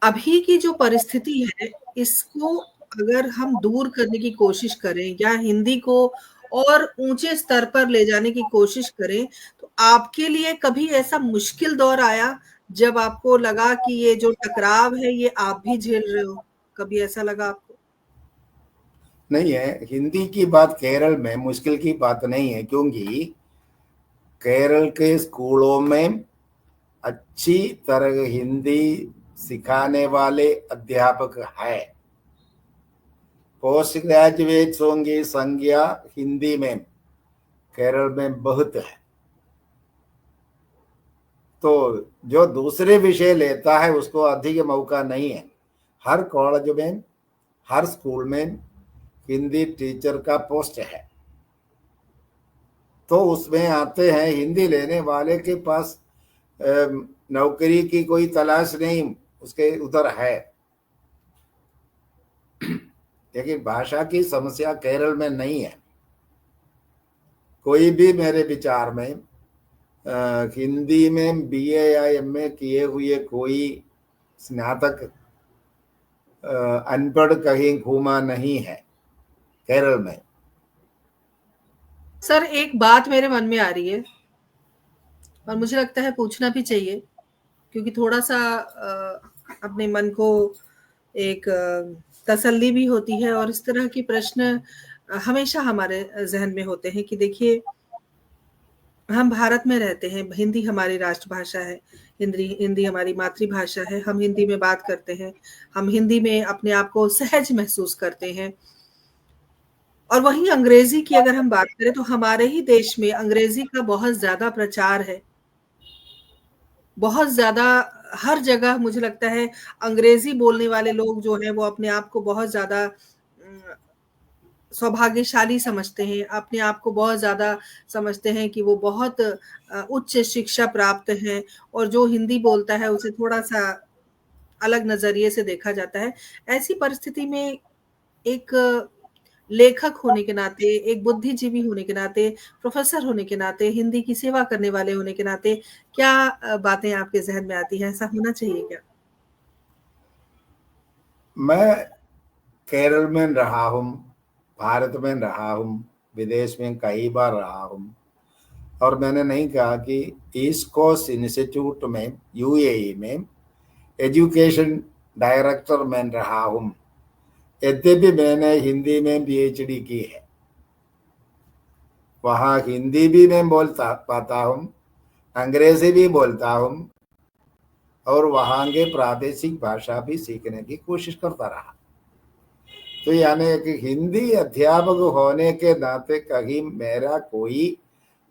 अभी की जो परिस्थिति है, इसको अगर हम दूर करने की कोशिश करें या हिंदी को और ऊंचे स्तर पर ले जाने की कोशिश करें, तो आपके लिए कभी ऐसा मुश्किल दौर आया जब आपको लगा कि ये जो टकराव है ये आप भी झेल रहे हो? कभी ऐसा लगा आपको? नहीं है, हिंदी की बात केरल में मुश्किल की बात नहीं है, क्योंकि केरल के स्कूलों में अच्छी तरह हिंदी सिखाने वाले अध्यापक है। पोस्ट ग्रेजुएट्सों की संख्या हिंदी में केरल में बहुत है। तो जो दूसरे विषय लेता है उसको अधिक मौका नहीं है। हर कॉलेज में, हर स्कूल में हिंदी टीचर का पोस्ट है, तो उसमें आते हैं। हिंदी लेने वाले के पास नौकरी की कोई तलाश नहीं, उसके उधर है। लेकिन भाषा की समस्या केरल में नहीं है। कोई भी मेरे विचार में हिंदी में बीए या एमए किए हुए कोई स्नातक अनपढ़ कहीं घूमा नहीं है केरल में। सर, एक बात मेरे मन में आ रही है और मुझे लगता है पूछना भी चाहिए, क्योंकि थोड़ा-सा अपने मन को एक तसल्ली भी होती है, और इस तरह के प्रश्न हमेशा हमारे ज़हन में होते हैं कि देखिए, हम भारत में रहते हैं, हिंदी हमारी राष्ट्रभाषा है, हिंदी हिंदी हमारी मातृभाषा है, हम हिंदी में बात करते हैं, हम हिंदी में अपने आप को सहज महसूस करते हैं। और वहीं अंग्रेज़ी की अगर हम बात करें तो हमारे ही देश में अंग्रेज़ी का बहुत ज़्यादा प्रचार है। बहुत ज़्यादा हर जगह मुझे लगता है अंग्रेज़ी बोलने वाले लोग जो हैं वो अपने आप को बहुत ज़्यादा सौभाग्यशाली समझते हैं, अपने आप को बहुत ज़्यादा समझते हैं कि वो बहुत उच्च शिक्षा प्राप्त हैं, और जो हिंदी बोलता है उसे थोड़ा-सा अलग नज़रिए से देखा जाता है। ऐसी परिस्थिति में एक लेखक होने के नाते, एक बुद्धिजीवी होने के नाते, प्रोफ़ेसर होने के नाते, हिंदी की सेवा करने वाले होने के नाते, क्या बातें आपके ज़हन में आती हैं? ऐसा होना चाहिए क्या? मैं केरल में रहा हूँ, भारत में रहा हूँ, विदेश में कई बार रहा हूँ। और मैंने नहीं कहा कि ईस्ट कोस्ट इंस्टीट्यूट में यूएई में एजुकेशन डायरेक्टर मैं रहा हूं, यद्यपि मैंने हिंदी में पीएचडी की है। वहां हिंदी भी मैं बोलता पाता हूं, अंग्रेजी भी बोलता हूं, और वहां के प्रादेशिक भाषा भी सीखने की कोशिश करता रहा। तो यानी एक हिंदी अध्यापक होने के नाते कहीं मेरा कोई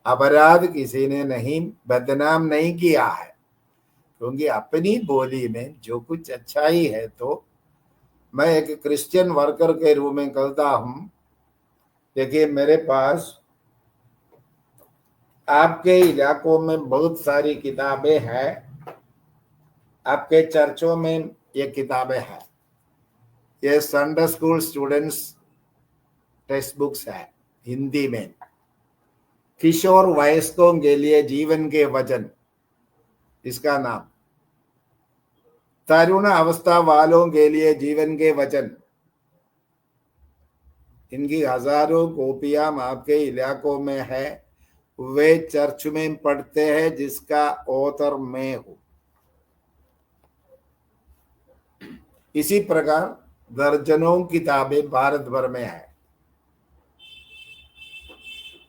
अपराध किसी ने नहीं, बदनाम नहीं किया है, क्योंकि अपनी बोली में जो कुछ अच्छाई है, तो मैं एक क्रिश्चियन वर्कर के रूप में कहता हूं। देखिए, मेरे पास आपके इलाकों में बहुत सारी किताबें हैं, आपके चर्चों में ये किताबें हैं, ये Sunday school students text books है हिंदी में। किशोर वयस्कों के लिए जीवन के वचन, इसका नाम। तरुण अवस्था वालों के लिए जीवन के वचन, इनकी हजारों कॉपियां आपके इलाकों में है। वे चर्च में पढ़ते हैं, जिसका ऑथर मैं हूं। इसी प्रकार दर्जनों किताबें भारत भर में है।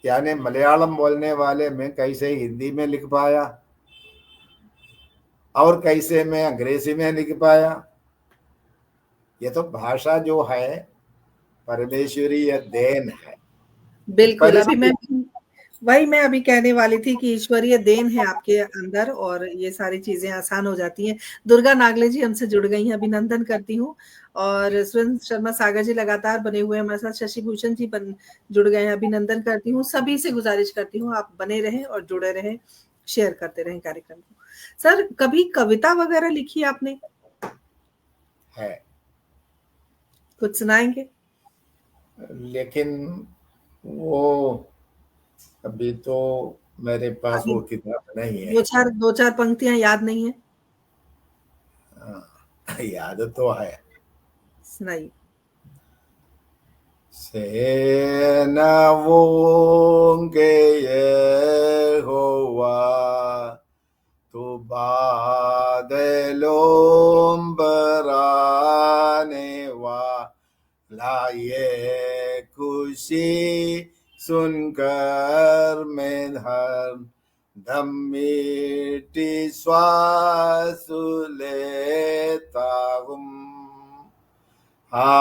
यानी मलयालम बोलने वाले मैं कैसे हिंदी में लिख पाया, और कैसे मैं अंग्रेजी में लिख पाया। ये तो भाषा जो है परमेश्वरीय देन है। बिल्कुल, अभी मैं परिस्थिति वही मैं अभी कहने वाली थी कि ईश्वरीय देन है आपके अंदर और ये सारी चीज़ें आसान हो जाती हैं। दुर्गा नागले जी हमसे जुड़ गई हैं, अभिनंदन करती हूँ। और सुरेंद्र शर्मा सागर जी लगातार बने हुए हैं हमारे साथ, शशि भूषण जी जुड़ गए हैं, अभिनंदन करती हूँ। सभी से गुजारिश करती हूँ आप बने रहें और जुड़े रहें, शेयर करते रहें कार्यक्रम को। सर, कभी कविता वगैरह लिखी आपने? है, कुछ सुनाएंगे? लेकिन वो अभी तो मेरे पास अभी वो किताब नहीं है। दो चार पंक्तियां याद नहीं है? याद तो है। सुनाइए। सेनाओं के यहोवा, तू बादलों बराने वाला, ये खुशी सुनकर मैं हर दम मीठी श्वास लेता हूँ। हा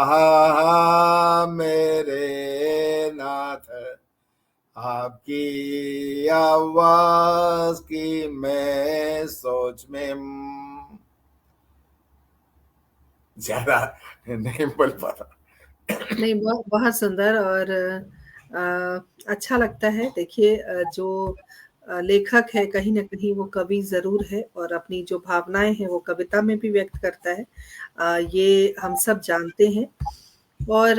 हा हा मेरे नाथ, आपकी आवाज की मैं सोच में ज्यादा नहीं बोल पाता। नहीं, बहुत बहुत सुंदर और अच्छा लगता है। देखिए, जो लेखक है कहीं न कहीं वो कवि ज़रूर है और अपनी जो भावनाएँ हैं वो कविता में भी व्यक्त करता है। ये हम सब जानते हैं। और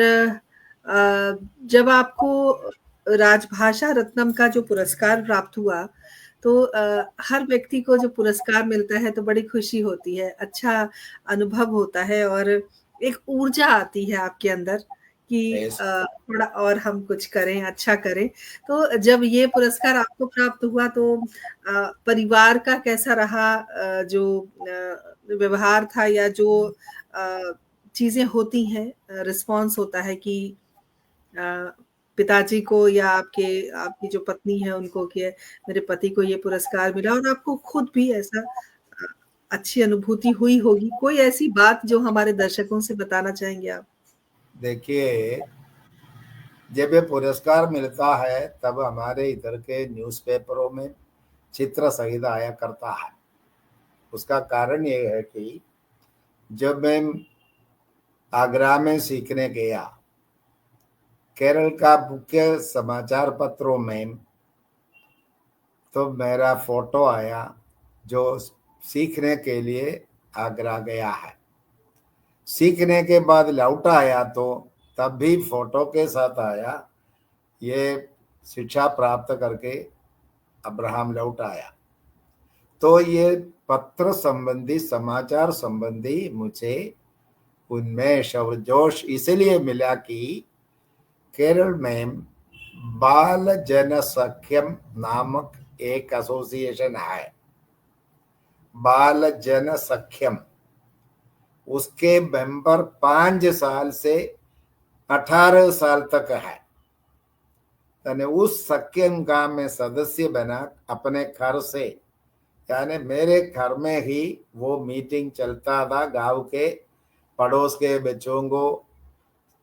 जब आपको राजभाषा रत्नम का जो पुरस्कार प्राप्त हुआ, तो हर व्यक्ति को जो पुरस्कार मिलता है तो बड़ी खुशी होती है, अच्छा अनुभव होता है और एक ऊर्जा आती है आपके अंदर कि थोड़ा और हम कुछ करें, अच्छा करें। तो जब ये पुरस्कार आपको प्राप्त हुआ तो परिवार का कैसा रहा? जो व्यवहार था या जो चीज़ें होती हैं, रिस्पॉन्स होता है कि अ, पिताजी को या आपकी जो पत्नी है उनको कि मेरे पति को ये पुरस्कार मिला और आपको खुद भी ऐसा अ, अच्छी अनुभूति हुई होगी। कोई ऐसी बात जो हमारे दर्शकों से बताना चाहेंगे आप? देखिए, जब ये पुरस्कार मिलता है तब हमारे इधर के न्यूज़पेपरों में चित्र सहित आया करता है। उसका कारण ये है कि जब मैं आगरा में सीखने गया, केरल का मुख्य समाचार पत्रों में तो मेरा फोटो आया, जो सीखने के लिए आगरा गया है। सीखने के बाद लौट आया तो तब भी फोटो के साथ आया, ये शिक्षा प्राप्त करके अब्राहम लौट आया। तो ये पत्र संबंधी, समाचार संबंधी मुझे उन्मेष और जोश इसलिए मिला कि केरल में बाल जन सख्यम नामक एक एसोसिएशन है, बाल जन सख्यम। उसके मेंबर 5 साल से 18 साल तक है। यानी उस सख्यम का मैं सदस्य बना अपने घर से, यानी मेरे घर में ही वो मीटिंग चलता था। गांव के पड़ोस के बच्चों को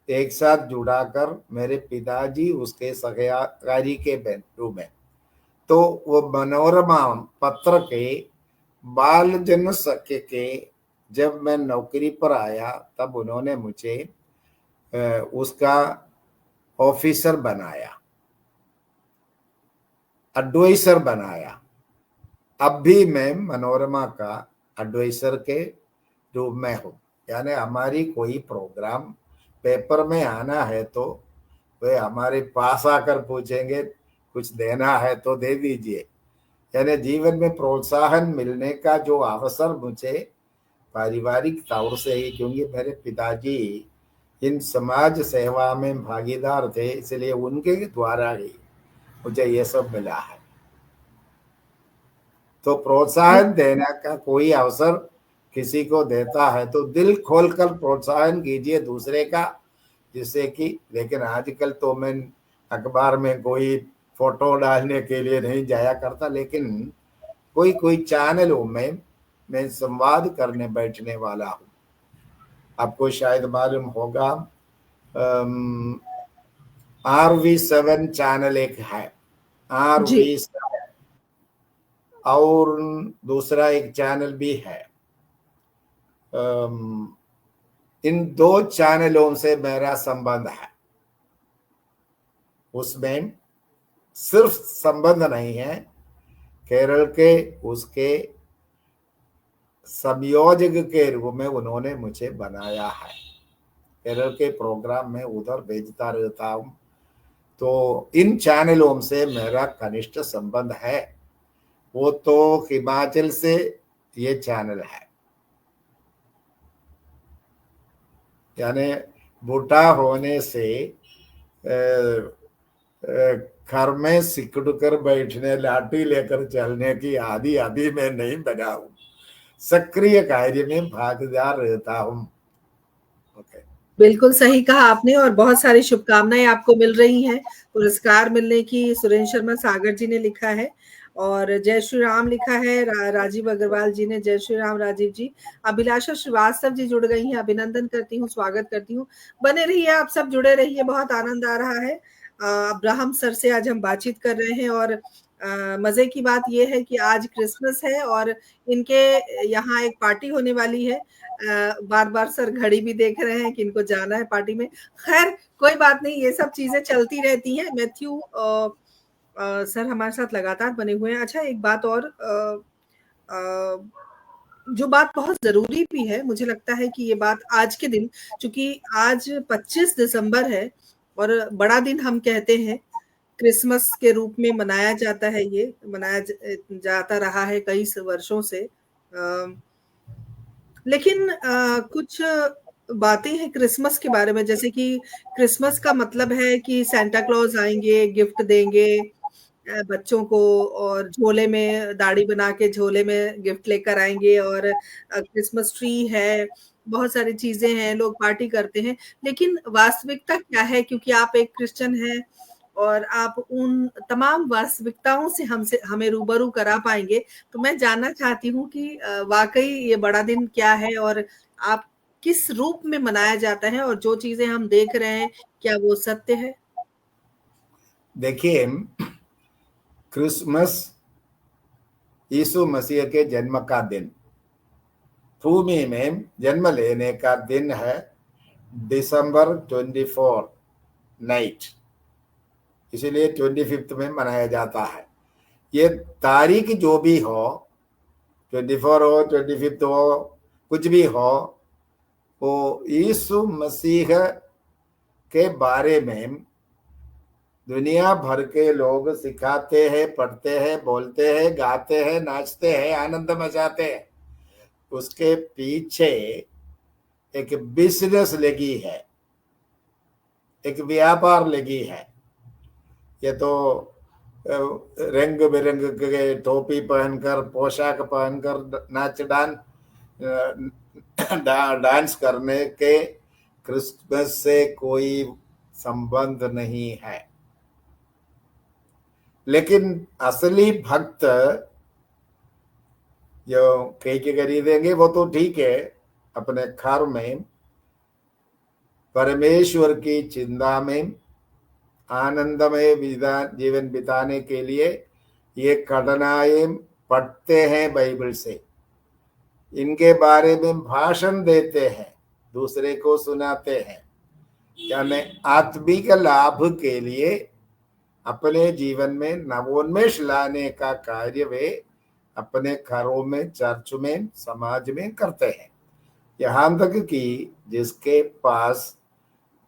एक साथ जुड़ाकर मेरे पिताजी उसके सहकारी के रूप में, तो वो मनोरमा पत्र के बाल जन सख्य के जब मैं नौकरी पर आया तब उन्होंने मुझे उसका ऑफिसर बनाया, एडवाइजर बनाया। अब भी मैं मनोरमा का एडवाइजर के रूप में हूँ। यानी हमारी कोई प्रोग्राम पेपर में आना है तो वे हमारे पास आकर पूछेंगे कुछ देना है तो दे दीजिए। यानी जीवन में प्रोत्साहन मिलने का जो अवसर मुझे पारिवारिक तौर से ही, क्योंकि मेरे पिताजी इन समाज सेवा में भागीदार थे, इसलिए उनके द्वारा ही मुझे ये सब मिला है। तो प्रोत्साहन देने का कोई अवसर किसी को देता है तो दिल खोलकर प्रोत्साहन कीजिए दूसरे का, जिससे कि, लेकिन आजकल तो मैं अखबार में कोई फोटो डालने के लिए नहीं जाया करता, लेकिन कोई कोई चैनलों में मैं संवाद करने बैठने वाला हूँ। आपको शायद मालूम होगा, RV7 चैनल एक है, जी। RV7, और दूसरा एक चैनल भी है। इन 2 चैनलों से मेरा संबंध है। उसमें सिर्फ संबंध नहीं है, केरल के उसके संयोजक के रूप में उन्होंने मुझे बनाया है। केरल के प्रोग्राम में उधर भेजता रहता हूँ, तो इन चैनलों से मेरा घनिष्ठ संबंध है। वो तो हिमाचल से ये चैनल है। यानी बूढ़ा होने से घर में सिकुड़ कर बैठने, लाठी लेकर चलने की आदि अभी मैं नहीं बना हूँ। सक्रिय कार्य में भागीदार रहता हूँ। ओके। बिल्कुल सही कहा आपने और बहुत सारी शुभकामनाएं आपको मिल रही हैं पुरस्कार मिलने की। सुरेंद्र शर्मा सागर जी ने लिखा है और जय श्री राम लिखा है। राजीव अग्रवाल जी ने जय श्री राम राजीव जी। अभिलाषा श्रीवास्तव जी जुड़ गई हैं, अभिनंदन करती हूँ, स्वागत करती हूँ। बने रहिए, आप सब जुड़े रहिए, बहुत आनंद आ रहा है। अब्राहम सर से आज हम बातचीत कर रहे हैं और मजे की बात यह है कि आज क्रिसमस है और इनके यहाँ एक पार्टी होने वाली है। बार बार सर घड़ी भी देख रहे हैं कि इनको जाना है पार्टी में। खैर कोई बात नहीं, ये सब चीजें चलती रहती हैं। मैथ्यू सर हमारे साथ लगातार बने हुए हैं। अच्छा एक बात और, जो बात बहुत जरूरी भी है, मुझे लगता है कि ये बात आज के दिन, चूंकि आज 25 दिसंबर है और बड़ा दिन हम कहते हैं, क्रिसमस के रूप में मनाया जाता है, ये मनाया जाता रहा है कई वर्षों से। लेकिन कुछ बातें हैं क्रिसमस के बारे में, जैसे कि क्रिसमस का मतलब है कि सांता क्लॉज आएंगे, गिफ्ट देंगे बच्चों को, और झोले में दाढ़ी बना के झोले में गिफ्ट लेकर आएंगे, और क्रिसमस ट्री है, बहुत सारी चीजें हैं, लोग पार्टी करते हैं। लेकिन वास्तविकता क्या है, क्योंकि आप एक क्रिश्चियन हैं और आप उन तमाम वास्तविकताओं से हमें रूबरू करा पाएंगे। तो मैं जानना चाहती हूँ कि वाकई ये बड़ा दिन क्या है और आप किस रूप में मनाया जाता है, और जो चीजें हम देख रहे हैं क्या वो सत्य है? देखिए, क्रिसमस यीशु मसीह के जन्म का दिन, भूमि में जन्म लेने का दिन है, दिसंबर 24 नाइट, इसलिए 25 में मनाया जाता है। ये तारीख जो भी हो, 24 हो, 25 हो, कुछ भी हो, वो यीशु मसीह के बारे में दुनिया भर के लोग सिखाते हैं, पढ़ते हैं, बोलते हैं, गाते हैं, नाचते हैं, आनंद मचाते हैं। उसके पीछे एक बिजनेस लगी है, एक व्यापार लगी है। ये तो रंग बिरंग के टोपी पहनकर पोशाक पहनकर नाच डांस करने के क्रिसमस से कोई संबंध नहीं है। लेकिन असली भक्त जो केक खरीदेंगे वो तो ठीक है, अपने घर में परमेश्वर की चिंता में आनंदमय जीवन बिताने के लिए ये कठिनाइयां पढ़ते हैं बाइबल से, इनके बारे में भाषण देते हैं, दूसरे को सुनाते हैं, यानी आत्मिक लाभ के लिए अपने जीवन में नवोन्मेष लाने का कार्य वे अपने घरों में, चर्च में, समाज में करते हैं। यहाँ तक कि जिसके पास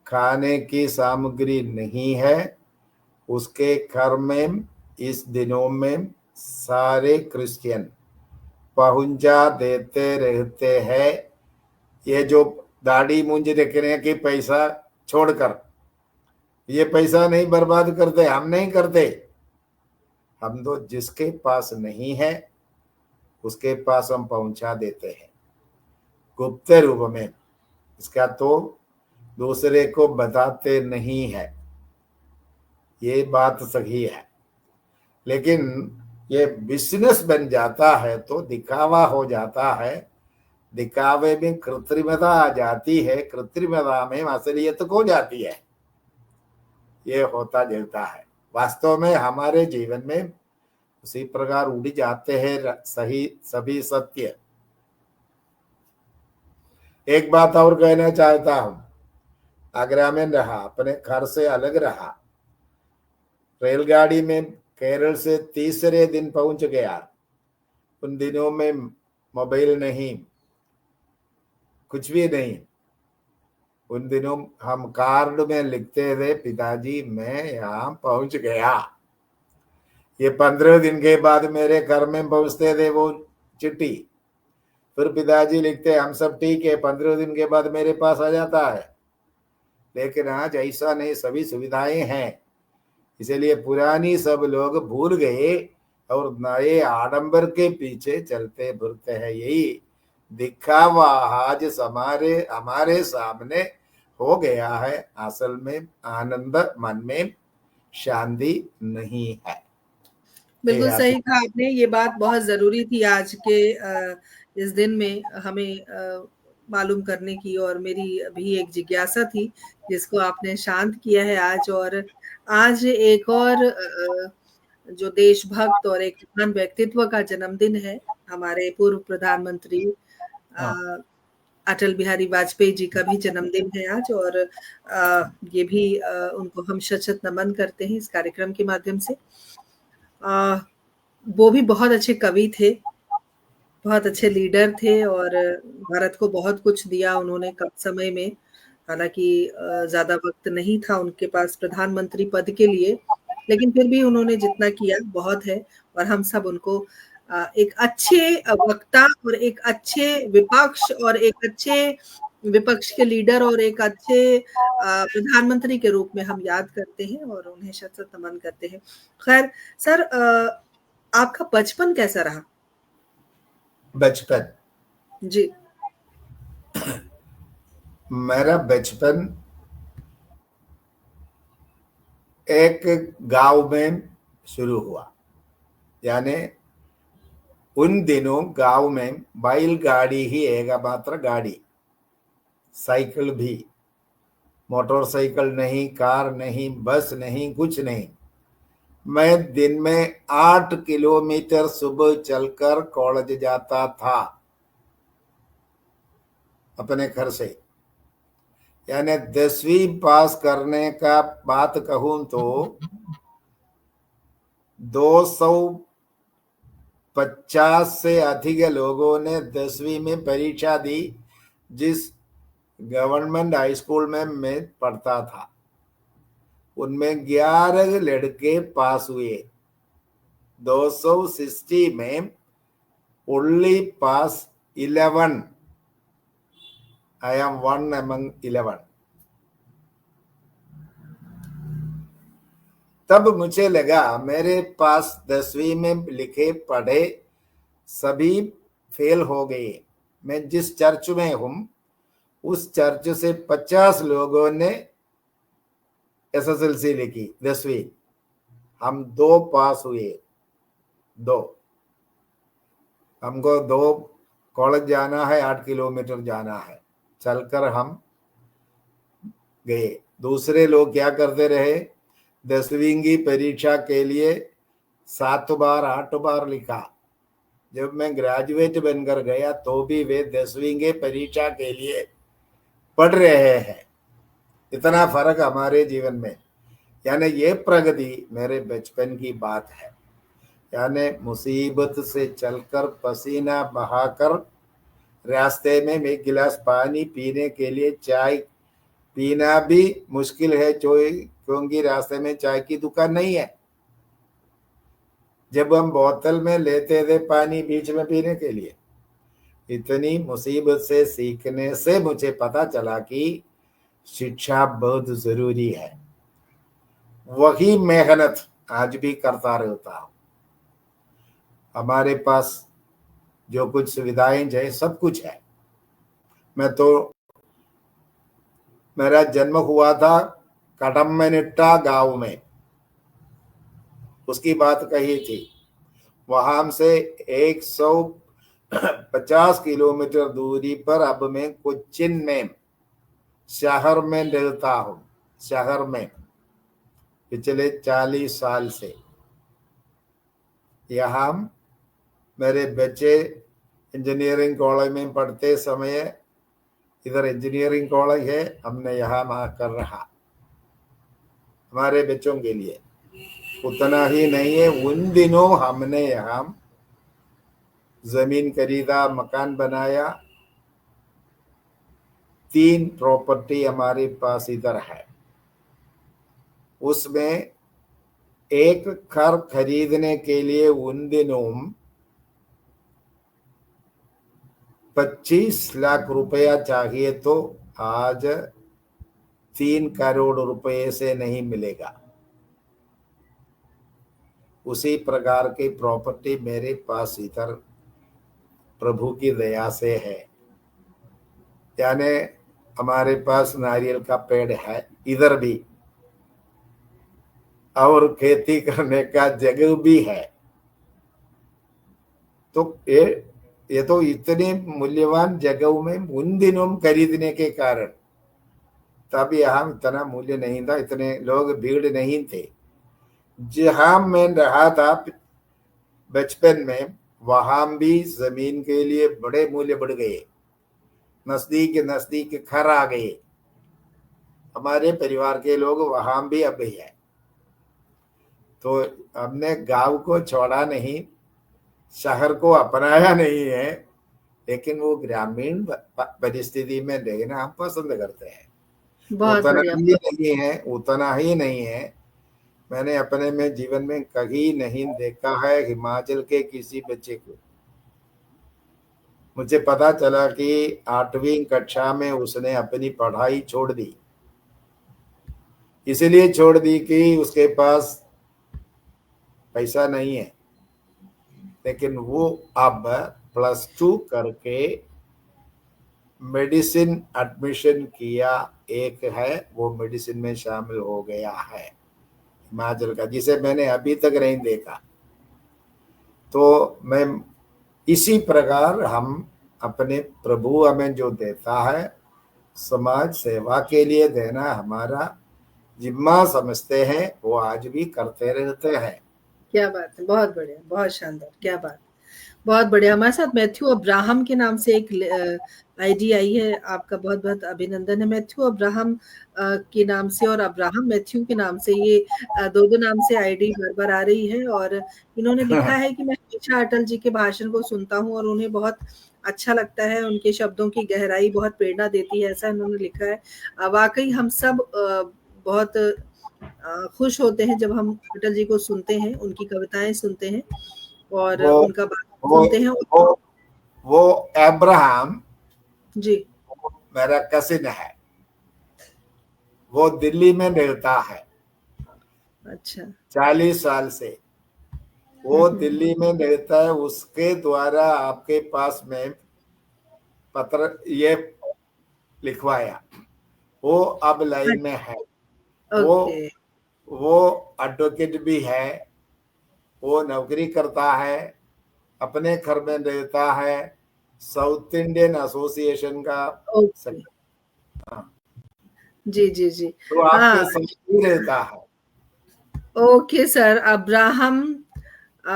खाने की सामग्री नहीं है उसके घर में इस दिनों में सारे क्रिश्चियन पहुंचा देते रहते हैं। ये जो दाढ़ी मूंज रखने की पैसा छोड़कर, ये पैसा नहीं बर्बाद करते, हम नहीं करते। हम तो जिसके पास नहीं है उसके पास हम पहुंचा देते हैं गुप्त रूप में, इसका तो दूसरे को बताते नहीं है। ये बात सही है, लेकिन ये बिजनेस बन जाता है तो दिखावा हो जाता है, दिखावे में कृत्रिमता आ जाती है, कृत्रिमता में असलियत खो जाती है। ये होता जलता है। वास्तव में हमारे जीवन में उसी प्रकार उड़ जाते हैं सही सभी सत्य। एक बात और कहना चाहता हूं, आगरा में रहा, अपने घर से अलग रहा, रेलगाड़ी में केरल से तीसरे दिन पहुंच गया। उन दिनों में मोबाइल नहीं, कुछ भी नहीं। उन दिनों हम कार्ड में लिखते थे, पिताजी मैं यहाँ पहुंच गया। ये 15 दिन के बाद मेरे घर में पहुंचते थे वो चिट्ठी, फिर पिताजी लिखते हम सब ठीक है, 15 दिन के बाद मेरे पास आ जाता है। लेकिन आज ऐसा नहीं, सभी सुविधाएं हैं, इसलिए पुरानी सब लोग भूल गए और नए आडंबर के पीछे चलते फिरते हैं। यही दिखावा आज हमारे हमारे सामने हो गया है, असल में आनंद मन में शांति नहीं है। बिल्कुल सही कहा आपने, ये बात बहुत ज़रूरी थी आज के इस दिन में हमें मालूम करने की, और मेरी भी एक जिज्ञासा थी जिसको आपने शांत किया है आज। और आज एक और जो देशभक्त और एक महान व्यक्तित्व का जन्मदिन है, हमारे पूर्व प्रधानमंत्री अटल बिहारी वाजपेयी जी का भी जन्मदिन है आज। और ये भी उनको हम शत शत नमन करते हैं इस कार्यक्रम के माध्यम से। वो भी बहुत अच्छे कवि थे, बहुत अच्छे लीडर थे, और भारत को बहुत कुछ दिया उन्होंने कम समय में। हालाँकि ज़्यादा वक़्त नहीं था उनके पास प्रधानमंत्री पद के लिए, लेकिन फिर भी उन्होंने जितना किया बहुत है। और हम सब उनको एक अच्छे वक्ता और एक अच्छे विपक्ष और एक अच्छे विपक्ष के लीडर और एक अच्छे प्रधानमंत्री के रूप में हम याद करते हैं और उन्हें शत-शत नमन करते हैं। ख़ैर सर, आपका बचपन कैसा रहा? बचपन, जी। मेरा बचपन एक गांव में शुरू हुआ। यानी उन दिनों गांव में बैलगाड़ी ही एकमात्र गाड़ी, साइकिल भी, मोटरसाइकिल नहीं, कार नहीं, बस नहीं, कुछ नहीं। मैं दिन में 8 किलोमीटर सुबह चलकर कॉलेज जाता था अपने घर से। यानी 10वीं पास करने का बात कहूं तो 250 से अधिक लोगों ने 10वीं में परीक्षा दी, जिस गवर्नमेंट हाई स्कूल में मैं पढ़ता था। उनमें 11 लड़के पास हुए। 260 में only pass 11। I am one among 11। तब मुझे लगा मेरे पास 10वीं में लिखे पढ़े सभी फेल हो गए। मैं जिस चर्च में हूं उस चर्च से 50 लोगों ने एसएसएलसी लिखी 10वीं, हम 2 पास हुए। 2, हमको 2 कॉलेज जाना है, 8 किलोमीटर जाना है, चलकर हम गए। दूसरे लोग क्या करते रहे, 10वीं की परीक्षा के लिए 7 बार 8 बार लिखा। जब मैं ग्रेजुएट बनकर गया तो भी वे 10वीं के परीक्षा के लिए पढ़ रहे हैं। इतना फर्क हमारे जीवन में। यानी ये प्रगति मेरे बचपन की बात है। यानी मुसीबत से चलकर पसीना बहाकर रास्ते में एक गिलास पानी पीने के लिए चाय पीना भी मुश्किल है, क्योंकि रास्ते में चाय की दुकान नहीं है। जब हम बोतल में लेते थे पानी बीच में पीने के लिए। इतनी मुसीबत से सीखने से मुझे पता चला कि शिक्षा बहुत जरूरी है। वही मेहनत आज भी करता रहता हूं। हमारे पास जो कुछ सुविधाएं है सब कुछ है। मेरा जन्म हुआ था कड़म्मनिट्टा गांव में, उसकी बात कही थी। वहां से 150 किलोमीटर दूरी पर अब मैं कोच्चिन में शहर में रहता हूं। शहर में पिछले 40 साल से। यहाँ मेरे बच्चे इंजीनियरिंग कॉलेज में पढ़ते समय, इधर इंजीनियरिंग कॉलेज है, हमने यहाँ कर रहा हमारे बच्चों के लिए। उतना ही नहीं है, उन दिनों हमने यहाँ जमीन खरीदा, मकान बनाया। 3 प्रॉपर्टी हमारे पास इधर है। उसमें एक घर खरीदने के लिए उन दिनों 25 लाख रुपया चाहिए, तो आज 3 करोड़ रुपए से नहीं मिलेगा। उसी प्रकार की प्रॉपर्टी मेरे पास इधर प्रभु की दया से है। यानी हमारे पास नारियल का पेड़ है इधर भी, और खेती करने का जगह भी है। तो ये तो इतने मूल्यवान जगहों में उन दिनों खरीदने के कारण, तब यहाँ इतना मूल्य नहीं था, इतने लोग भीड़ नहीं थे। जहां मैं रहा था बचपन में, वहां भी जमीन के लिए बड़े मूल्य बढ़ गए। नजदीक नजदीक घर आ गए। हमारे परिवार के लोग वहां भी अब है। तो हमने गांव को छोड़ा नहीं, शहर को अपनाया नहीं है, लेकिन वो ग्रामीण परिस्थिति में रहना हम पसंद करते हैं। बहुत बढ़िया। उतना ही नहीं है। मैंने अपने में जीवन में कहीं नहीं देखा है हिमाचल के किसी बच्चे को। मुझे पता चला कि 8वीं कक्षा में उसने अपनी पढ़ाई छोड़ दी। इसलिए छोड़ दी कि उसके पास पैसा नहीं है, लेकिन वो अब +2 करके मेडिसिन एडमिशन किया। एक है वो मेडिसिन में शामिल हो गया है हिमाचल का, जिसे मैंने अभी तक नहीं देखा। तो मैं इसी प्रकार हम अपने प्रभु हमें जो देता है, समाज सेवा के लिए देना हमारा जिम्मा समझते हैं, वो आज भी करते रहते हैं। क्या बात है, बहुत बढ़िया, बहुत शानदार, क्या बात, बहुत बढ़िया। हमारे साथ मैथ्यू अब्राहम के नाम से एक आईडी आई है। आपका बहुत बहुत अभिनंदन है मैथ्यू अब्राहम के नाम से, और अब्राहम मैथ्यू के नाम से। ये दो नाम से आईडी बार बार आ रही है। और इन्होंने लिखा है कि मैं हमेशा अटल जी के भाषण को सुनता हूँ और उन्हें बहुत अच्छा लगता है, उनके शब्दों की गहराई बहुत प्रेरणा देती है, ऐसा इन्होंने लिखा है। वाकई हम सब बहुत खुश होते हैं जब हम अटल जी को सुनते हैं, उनकी कविताएं सुनते हैं और वो उनका सुनते हैं। वो अब्राहम जी, मेरा कजिन है, वो दिल्ली में रहता है। अच्छा। 40 साल से वो दिल्ली में रहता है, उसके द्वारा आपके पास में पत्र ये लिखवाया। वो अब लाइन में है। वो ओके। वो एडवोकेट भी है, वो नौकरी करता है, अपने घर में रहता है, साउथ इंडियन एसोसिएशन का ओके। सेक्रेटरी। हाँ, जी, जी, जी। तो हाँ, आपके साथ ही रहता है। Okay sir, Abraham, a,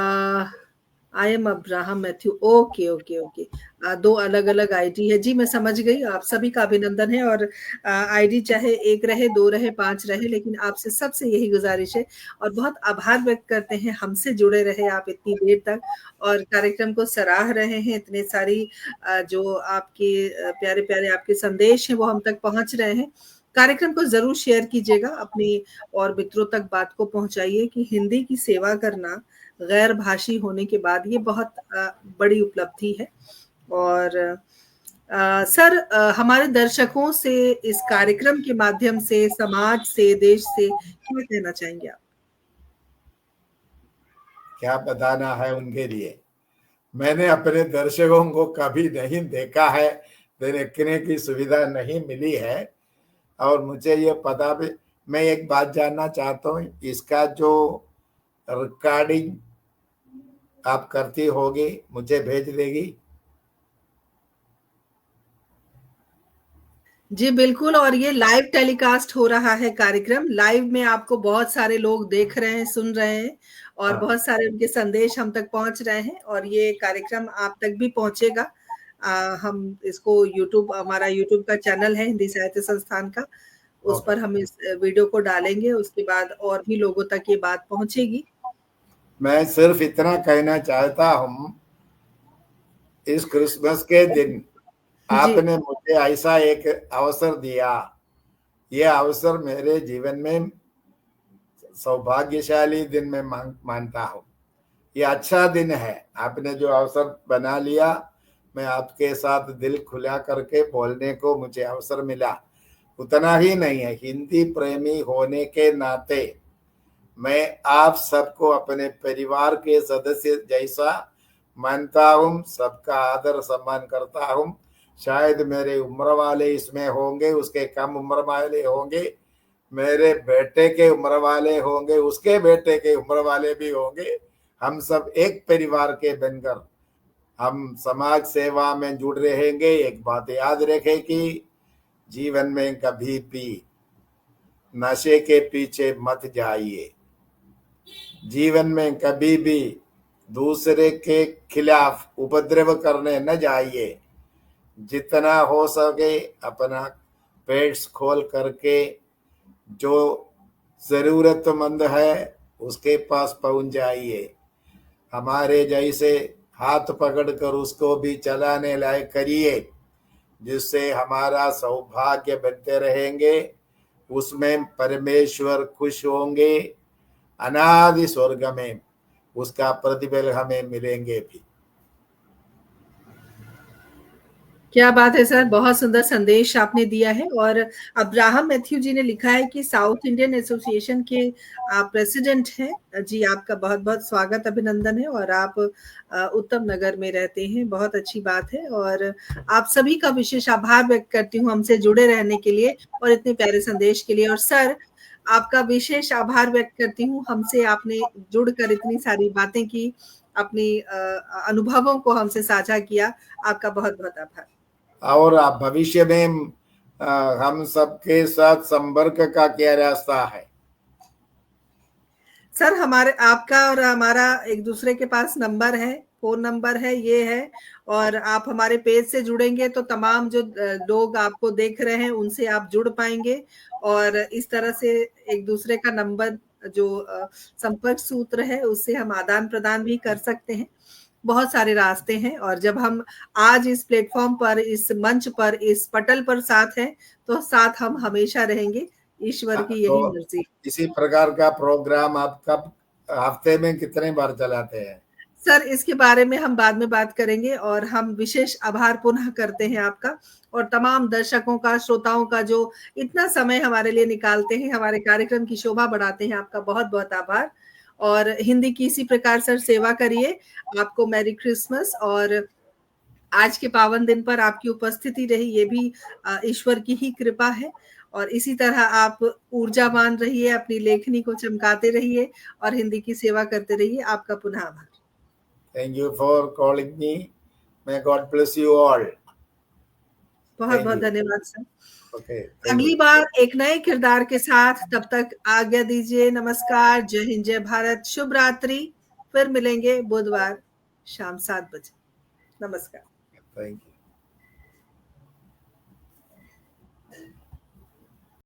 I am Abraham Matthew. Okay, okay, okay. 2 अलग-अलग आईडी है। जी, मैं समझ गई। आप सभी का अभिनंदन है और आईडी चाहे 1 रहे, 2 रहे, 5 रहे, लेकिन आपसे सबसे यही गुज़ारिश है और बहुत आभार व्यक्त करते हैं, हमसे जुड़े रहे आप इतनी देर तक और कार्यक्रम को सराह रहे हैं। इतने सारी जो आपके प्यारे-प्यारे आपके संदेश हैं, वो हम तक पहुँच रहे हैं। कार्यक्रम को ज़रूर शेयर कीजिएगा, अपनी और मित्रों तक बात को पहुँचाइए कि हिंदी की सेवा करना गैर भाषी होने के बाद ये बहुत बड़ी उपलब्धि है। और सर, हमारे दर्शकों से इस कार्यक्रम के माध्यम से, समाज से, देश से क्या कहना चाहेंगे आप? क्या बताना है उनके लिए? मैंने अपने दर्शकों को कभी नहीं देखा है, देखने की सुविधा नहीं मिली है, और मुझे ये पता भी। मैं एक बात जानना चाहता हूँ, इसका जो रिकॉर्डिंग आप करती होगी मुझे भेज देगी? जी, बिल्कुल। और ये लाइव टेलीकास्ट हो रहा है कार्यक्रम। लाइव में आपको बहुत सारे लोग देख रहे हैं, सुन रहे हैं और हाँ, बहुत सारे उनके संदेश हम तक पहुँच रहे हैं और ये कार्यक्रम आप तक भी पहुँचेगा। हम इसको यूट्यूब, हमारा यूट्यूब का चैनल है हिंदी साहित्य संस्थान का, उस ओके। पर हम इस वीडियो को डालेंगे। उसके बाद और भी लोगों तक ये बात पहुँचेगी। मैं सिर्फ इतना कहना चाहता हूँ, इस क्रिसमस के दिन जी। आपने मुझे ऐसा एक अवसर दिया। ये अवसर मेरे जीवन में सौभाग्यशाली दिन में मानता हूँ। ये अच्छा दिन है, आपने जो अवसर बना लिया। मैं आपके साथ दिल खुला करके बोलने को मुझे अवसर मिला। उतना ही नहीं है, हिंदी प्रेमी होने के नाते मैं आप सबको अपने परिवार के सदस्य जैसा मानता हूँ, सबका आदर सम्मान करता हूँ। शायद मेरे उम्र वाले इसमें होंगे, उसके कम उम्र वाले होंगे, मेरे बेटे के उम्र वाले होंगे, उसके बेटे के उम्र वाले भी होंगे। हम सब एक परिवार के बनकर हम समाज सेवा में जुड़ रहेंगे। एक बात याद रखें कि जीवन में कभी भी नशे के पीछे मत जाइए। जीवन में कभी भी दूसरे के खिलाफ उपद्रव करने न जाइए। जितना हो सके अपना पेट्स खोल करके जो जरूरतमंद है उसके पास पहुंच जाइए। हमारे जैसे हाथ पकड़कर उसको भी चलाने लायक करिए, जिससे हमारा सौभाग्य बनते रहेंगे। उसमें परमेश्वर खुश होंगे, अनादि स्वर्ग में उसका प्रतिफल हमें मिलेंगे भी। क्या बात है सर, बहुत सुंदर संदेश आपने दिया है। और अब्राहम मैथ्यू जी ने लिखा है कि साउथ इंडियन एसोसिएशन के आप प्रेसिडेंट हैं। जी, आपका बहुत-बहुत स्वागत, अभिनंदन है और आप उत्तम नगर में रहते हैं, बहुत अच्छी बात है और आप सभी का विशेष आभार व्यक्त करती हूँ हमसे जुड़े रहने के लिए और इतने प्यारे संदेश के लिए। और सर, आपका विशेष आभार व्यक्त करती हूँ, हमसे आपने जुड़कर इतनी सारी बातें की, अपनी अनुभवों को हमसे साझा किया। आपका बहुत-बहुत आभार। और आप भविष्य में हम सबके साथ संपर्क का क्या रास्ता है? सर, हमारे आपका और हमारा एक दूसरे के पास नंबर है, फ़ोन नंबर है, ये है। और आप हमारे पेज से जुड़ेंगे तो तमाम जो लोग आपको देख रहे हैं उनसे आप जुड़ पाएँगे और इस तरह से एक दूसरे का नंबर जो संपर्क सूत्र है उससे हम आदान-प्रदान भी कर सकते हैं। बहुत सारे रास्ते हैं और जब हम आज इस प्लेटफ़ॉर्म पर, इस मंच पर, इस पटल पर साथ हैं, तो साथ हम हमेशा रहेंगे। ईश्वर की तो यही मर्ज़ी। इसी प्रकार का प्रोग्राम आप कब हफ्ते में कितने बार चलाते हैं? सर इसके बारे में हम बाद में बात करेंगे, और हम विशेष आभार पुनः करते हैं आपका और तमाम दर्शकों का, श्रोताओं का, जो इतना समय हमारे लिए निकालते हैं, हमारे कार्यक्रम की शोभा बढ़ाते हैं। आपका बहुत बहुत आभार। और हिंदी की इसी प्रकार सर सेवा करिए। आपको मैरी क्रिसमस। और आज के पावन दिन पर आपकी उपस्थिति रही, ये भी ईश्वर की ही कृपा है। और इसी तरह आप ऊर्जावान रहिए, अपनी लेखनी को चमकाते रहिए और हिंदी की सेवा करते रहिए। आपका पुनः आभार। Thank you for calling me. May God bless you all. बहुत बहुत धन्यवाद सर। Okay, अगली बार एक नए किरदार के साथ, तब तक आज्ञा दीजिए। नमस्कार, जय हिंद, जय भारत, शुभ रात्रि। फिर मिलेंगे बुधवार शाम 7 बजे। नमस्कार। Thank you.